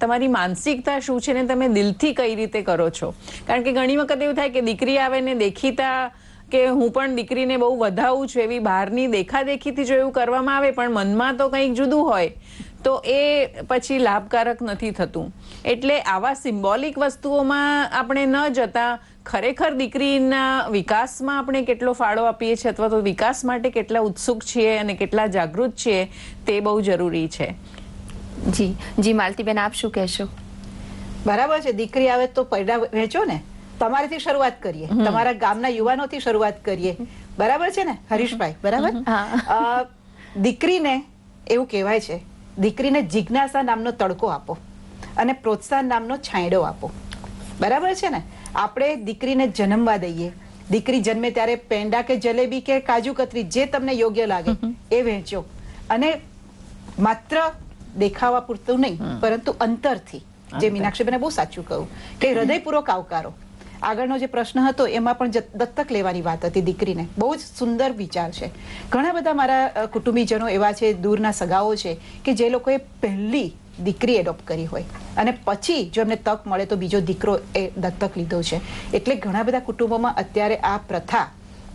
તમારી માનસિકતા શું છે ને તમે દિલથી કઈ રીતે કરો છો. કારણ કે ઘણી વખત એવું થાય કે દીકરી આવે ને દેખીતા કે હું પણ દીકરીને બહુ વધાવું છું એવી બહારની દેખાદેખીથી જો એવું કરવામાં આવે, પણ મનમાં તો કંઈક જુદું હોય, તો એ પછી લાભકારક નથી થતું. એટલે આવા સિમ્બોલિક વસ્તુઓમાં આપણે ન જતા ખરેખર દીકરીના વિકાસમાં આપણે કેટલો ફાળો આપીએ છીએ અથવા તો વિકાસ માટે કેટલા ઉત્સુક છીએ અને કેટલા જાગૃત છીએ તે બહુ જરૂરી છે. જી જી, માલતીબેન આપ શું કહેશો? બરાબર છે. દીકરી આવે તો પૈડા વહેંચો ને, તમારેથી શરૂઆત કરીએ, તમારા ગામના યુવાનોથી શરૂઆત કરીએ, બરાબર છે ને હરીશભાઈ? બરાબર. દીકરીને એવું કહેવાય છે, દીકરીને જિજ્ઞાસા નામનો તડકો આપો અને પ્રોત્સાહન નામનો છાંયડો આપો, બરાબર છે ને? આપણે દીકરીને જન્મવા દઈએ, દીકરી જન્મે ત્યારે પેંડા કે જલેબી કે કાજુ કતરી જે તમને યોગ્ય લાગે એ વહેંચો, અને માત્ર દેખાવા પૂરતું નહીં પરંતુ અંતરથી, જે મીનાક્ષીબેને બહુ સાચું કહ્યું કે હૃદયપૂર્વક આવકારો. આગળનો જે પ્રશ્ન હતો એમાં પણ દત્તક લેવાની વાત હતી દીકરીને, બહુ જ સુંદર વિચાર છે. ઘણા બધા મારા કુટુંબીજનો એવા છે, દૂરના સગાઓ છે કે જે લોકોએ પહેલી દીકરી એડોપ્ટ કરી હોય અને પછી જો એમને તક મળે તો બીજો દીકરો એ દત્તક લીધો છે. એટલે ઘણા બધા કુટુંબોમાં અત્યારે આ પ્રથા,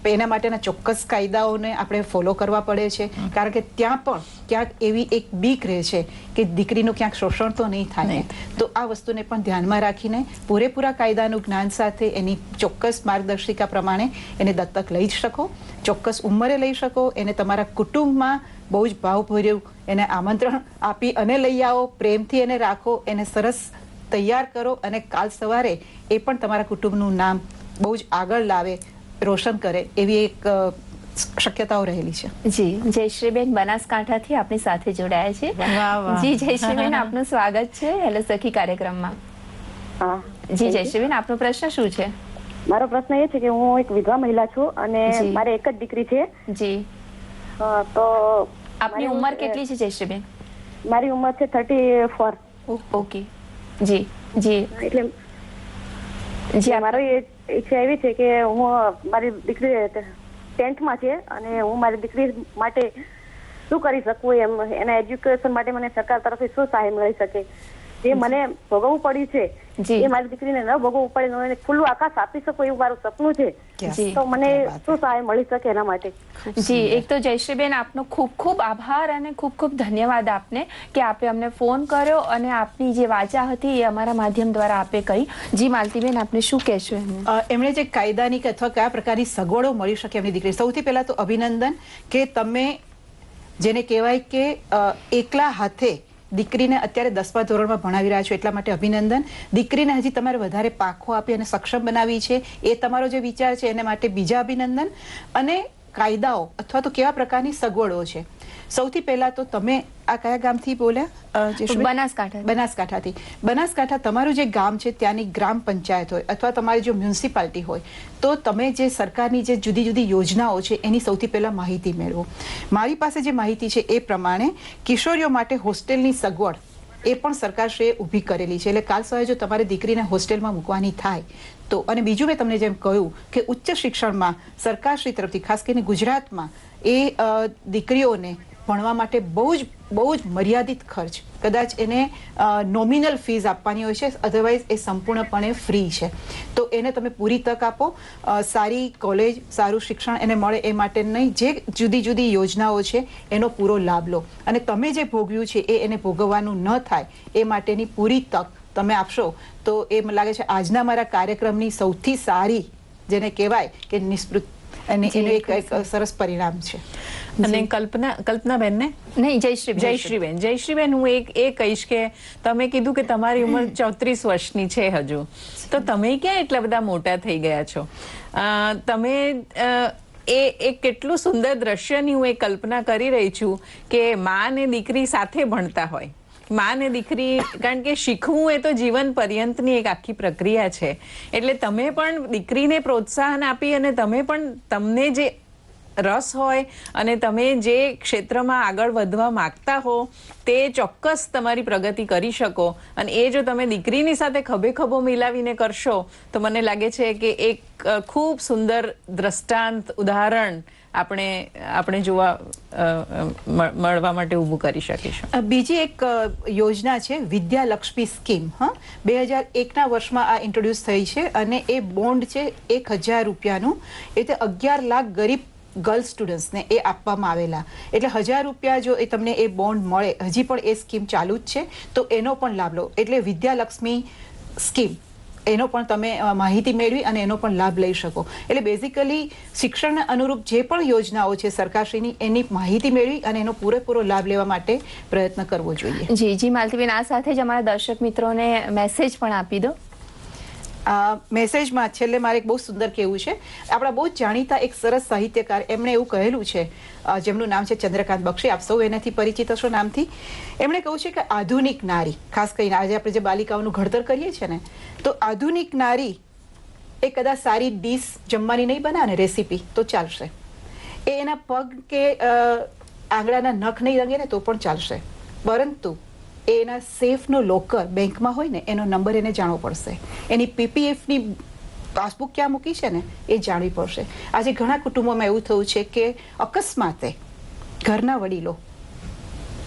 એના માટેના ચોક્કસ કાયદાઓને આપણે ફોલો કરવા પડે છે, કારણ કે ત્યાં પણ ક્યાંક એવી એક બીક રહે છે કે દીકરીનું ક્યાંક શોષણ તો નહીં થાય. તો આ વસ્તુને પણ ધ્યાનમાં રાખીને પૂરેપૂરા કાયદાનું જ્ઞાન સાથે એની ચોક્કસ માર્ગદર્શિકા પ્રમાણે એને દત્તક લઈ જ શકો, ચોક્કસ ઉંમરે લઈ શકો. એને તમારા કુટુંબમાં બહુ જ ભાવભર્યું એને આમંત્રણ આપી અને લઈ આવો, પ્રેમથી એને રાખો, એને સરસ તૈયાર કરો અને કાલ સવારે એ પણ તમારા કુટુંબનું નામ બહુ જ આગળ લાવે, રોશન કરે, એવી એક શક્યતાઓ રહેલી છે. જી, જયશ્રીબેન બનાસકાંઠાથી આપણી સાથે જોડાયા છે. જી જયશ્રીબેન, આપનું સ્વાગત છે હેલો સખી કાર્યક્રમમાં. જી જયશ્રીબેન, આપનો પ્રશ્ન શું છે? મારો પ્રશ્ન એ છે કે હું એક વિધવા મહિલા છું અને મારે એક જ દીકરી છે. જી. તો આપની ઉંમર કેટલી છે જયશ્રીબેન? મારી ઉંમર છે 34. ઓકે. જી જી. એટલે જી મારી ઈચ્છા એવી છે કે હું, મારી દીકરી 10th માં છે અને હું મારી દીકરી માટે શું કરી શકું, એમ એના એજ્યુકેશન માટે મને સરકાર તરફથી શું સહાય મળી શકે? જે મને ભોગવવું પડ્યું છે એ મારી દીકરીને ન ભોગવવું પડે, એને ખુલ્લું આકાશ આપી શકું એવું મારું સપનું છે. તો મને શું સહાય મળી શકે એના માટે? જી, એક તો જયશ્રીબેન આપનો ખૂબ ખૂબ આભાર અને ખૂબ ખૂબ ધન્યવાદ આપને કે આપે અમને ફોન કર્યો અને આપની જે વાચા હતી એ અમારા માધ્યમ દ્વારા આપે કહી. જી માલતીબેન, આપને શું કહેશો એમને? એમણે જે કાયદાની કે અથવા કયા પ્રકારની સગવડો મળી શકે એમની દીકરી, સૌથી પહેલા તો અભિનંદન કે તમે જેને કહેવાય કે એકલા હાથે દીકરીને અત્યારે 10મા ધોરણમાં ભણાવી રહ્યા છો, એટલા માટે અભિનંદન. દીકરીને હજી તમારે વધારે પાંખો આપી અને સક્ષમ બનાવી છે, એ તમારો જે વિચાર છે એને માટે બીજા અભિનંદન. અને કાયદાઓ અથવા તો કેવા પ્રકારની સગવડો છે, સૌથી પહેલા તો તમે આ કયા ગામથી બોલ્યા? બનાસકાંઠા. બનાસકાંઠાથી. બનાસકાંઠા તમારું જે ગામ છે ત્યાંની ગ્રામ પંચાયત હોય અથવા તમારી જો મ્યુનિસિપાલિટી હોય તો તમે જે સરકારની જે જુદી જુદી યોજનાઓ છે એની સૌથી પહેલા માહિતી મેળવો. મારી પાસે જે માહિતી છે એ પ્રમાણે કિશોરીઓ માટે હોસ્ટેલની સગવડ એ પણ સરકારશ્રીએ ઊભી કરેલી છે. એટલે કાલ સવારે જો તમારે દીકરીને હોસ્ટેલમાં મૂકવાની થાય તો, અને બીજું મેં તમને જેમ કહ્યું કે ઉચ્ચ શિક્ષણમાં સરકારશ્રી તરફથી ખાસ કરીને ગુજરાતમાં એ દીકરીઓને ભણવા માટે બહુ જ મર્યાદિત ખર્ચ, કદાચ એને નોમિનલ ફીઝ આપવાની હોય છે, અધરવાઇઝ એ સંપૂર્ણપણે ફ્રી છે. તો એને તમે પૂરી તક આપો, સારી કોલેજ, સારું શિક્ષણ એને મળે એ માટે નહીં, જે જુદી જુદી યોજનાઓ છે એનો પૂરો લાભ લો, અને તમે જે ભોગવ્યું છે એ એને ભોગવવાનું ન થાય એ માટેની પૂરી તક તમે આપશો તો એ મને લાગે છે આજના મારા કાર્યક્રમની સૌથી સારી, જેને કહેવાય કે નિષ્પૃત, અને એનું એક સરસ પરિણામ છે. અને કલ્પનાબેન ને નહીં, જયશ્રીબેન હું એ કહીશ કે તમે કીધું કે તમારી ઉંમર 34 વર્ષની છે હજુ, તો તમે ક્યાં એટલા બધા મોટા થઈ ગયા છો? તમે એ કેટલું સુંદર દ્રશ્યની હું એ કલ્પના કરી રહી છું કે માં ને દીકરી સાથે ભણતા હોય, માં ને દીકરી, કારણ કે શીખવું એ તો જીવન પર્યંતની એક આખી પ્રક્રિયા છે. એટલે તમે પણ દીકરીને પ્રોત્સાહન આપી અને તમે પણ તમને જે રસ હોય અને તમે જે ક્ષેત્રમાં આગળ વધવા માંગતા હો તે ચોક્કસ તમારી પ્રગતિ કરી શકો. અને એ જો તમે દીકરીની સાથે ખભે ખભો મિલાવીને કરશો તો મને લાગે છે કે એક ખૂબ સુંદર દ્રષ્ટાંત, ઉદાહરણ આપણે જોવા મળવા માટે ઊભું કરી શકીશું. બીજી એક યોજના છે વિદ્યાલક્ષ્મી સ્કીમ. 2001ના વર્ષમાં આ ઇન્ટ્રોડ્યુસ થઈ છે અને એ બોન્ડ છે 1000 રૂપિયાનું, એટલે 11 લાખ ગરીબ ગર્લ સ્ટુડન્ટ્સને એ આપવામાં આવેલા. એટલે 1000 રૂપિયા જો એ તમને એ બોન્ડ મળે, હજી પણ એ સ્કીમ ચાલુ જ છે, તો એનો પણ લાભ લો. એટલે વિદ્યાલક્ષ્મી સ્કીમ એનો પણ તમે માહિતી મેળવી અને એનો પણ લાભ લઈ શકો. એટલે બેઝિકલી શિક્ષણને અનુરૂપ જે પણ યોજનાઓ છે સરકારશ્રીની એની માહિતી મેળવી અને એનો પૂરેપૂરો લાભ લેવા માટે પ્રયત્ન કરવો જોઈએ. જી જી માલતીબેન, આ સાથે જ અમારા દર્શક મિત્રોને મેસેજ પણ આપી દો. મેસેજમાં છેલ્લે મારે એક બહુ સુંદર કહેવું છે. આપણા બહુ જાણીતા એક સરસ સાહિત્યકાર એમણે એવું કહેલું છે, જેમનું નામ છે ચંદ્રકાંત બક્ષી, આપ સૌ એનાથી પરિચિત હશો નામથી. એમણે કહ્યું છે કે આધુનિક નારી, ખાસ કરીને આજે આપણે જે બાલિકાઓનું ઘડતર કરીએ છીએ ને, તો આધુનિક નારી એ કદાચ સારી ડીશ જમવાની નહીં બનાવે રેસીપી તો ચાલશે, એ એના પગ કે આંગળાના નખ નહીં રંગે ને તો પણ ચાલશે, પરંતુ એના સેફનો લોકર બેંકમાં હોય ને એનો નંબર એને જાણવો પડશે, એની પીપીએફની પાસબુક ક્યાં મૂકી છે ને એ જાણવી પડશે. આજે ઘણા કુટુંબોમાં એવું થયું છે કે અકસ્માતે ઘરના વડીલો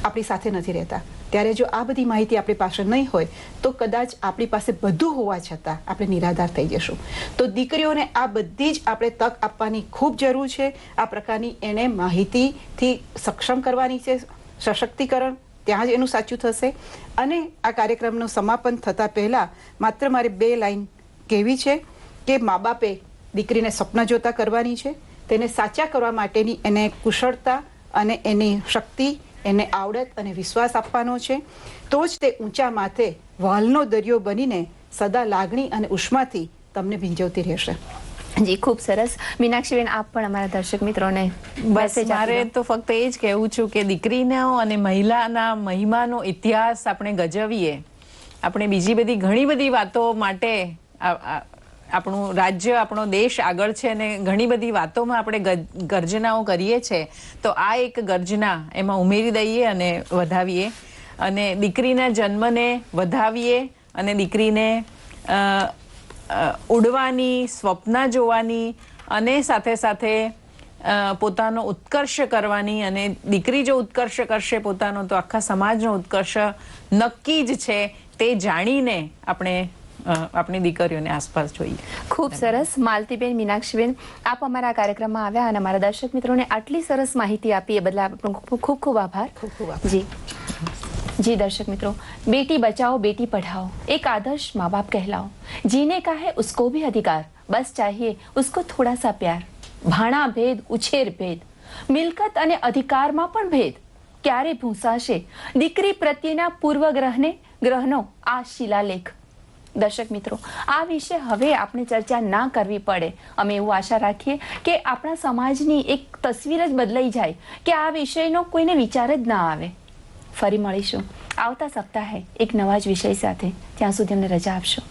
આપણી સાથે નથી રહેતા, ત્યારે જો આ બધી માહિતી આપણી પાસે નહીં હોય તો કદાચ આપણી પાસે બધું હોવા છતાં આપણે નિરાધાર થઈ જશું. તો દીકરીઓને આ બધી જ આપણે તક આપવાની ખૂબ જરૂર છે. આ પ્રકારની એને માહિતીથી સક્ષમ કરવાની છે, સશક્તિકરણ ત્યાં જ એનું સાચું થશે. અને આ કાર્યક્રમનું સમાપન થતાં પહેલાં માત્ર મારે 2 લાઈન કહેવી છે કે મા બાપે દીકરીને સ્વપ્ન જોતા કરવાની છે, તેને સાચા કરવા માટેની એને કુશળતા અને એની શક્તિ, એને આવડત અને વિશ્વાસ આપવાનો છે. તો જ તે ઊંચા માથે વાલનો દરિયો બનીને સદા લાગણી અને ઉષ્માથી તમને ભીંજવતી રહેશે. જી, ખૂબ સરસ. મીનાક્ષીબેન, આપ પણ અમારા દર્શક મિત્રોને બસ મારે તો ફક્ત એ જ કહેવું છું કે દીકરીનો અને મહિલાના મહિમાનો ઇતિહાસ આપણે ગજવીએ. આપણે બીજી બધી ઘણી બધી વાતો માટે આપણું રાજ્ય, આપણો દેશ આગળ છે અને ઘણી બધી વાતોમાં આપણે ગર્જનાઓ કરીએ છીએ, તો આ એક ગર્જના એમાં ઉમેરી દઈએ અને વધાવીએ અને દીકરીના જન્મને વધાવીએ અને દીકરીને ઉડવાની, સ્વપ્ન જોવાની અને સાથે સાથે પોતાનો ઉત્કર્ષ કરવાની, અને દીકરી જો ઉત્કર્ષ કરશે પોતાનો તો આખા સમાજનો ઉત્કર્ષ નક્કી જ છે, તે જાણીને આપણે આપણી દીકરીઓને આસપાસ જોઈએ. ખૂબ સરસ. માલતીબેન, મીનાક્ષીબેન, આપ અમારા કાર્યક્રમમાં આવ્યા અને અમારા દર્શક મિત્રોને આટલી સરસ માહિતી આપી એ બદલ આપનો ખૂબ ખૂબ આભાર. જી जी दर्शक मित्रों, बेटी बचाओ बेटी पढ़ाओ एक आदर्श माँ बाप कहलाओ, जीने का है उसको भी अधिकार, बस चाहिए उसको थोड़ा सा प्यार. भाणा भेद उछेर भेद, મિલકત અને અધિકારમાં પણ ભેદ, ક્યારે ભૂંસાશે દીકરી પ્રત્યેના પૂર્વગ્રહનો આ શિલાલેખ. દર્શક મિત્રો, આ વિશે હવે આપણે ચર્ચા ના કરવી પડે. અમે એવું આશા રાખીએ કે આપણા સમાજની એક તસવીર જ બદલાઈ જાય, કે આ વિષયનો કોઈને વિચાર જ ના આવે. ફરી મળીશું આવતા સપ્તાહે એક નવા જ વિષય સાથે. ત્યાં સુધી અમને રજા આપશો.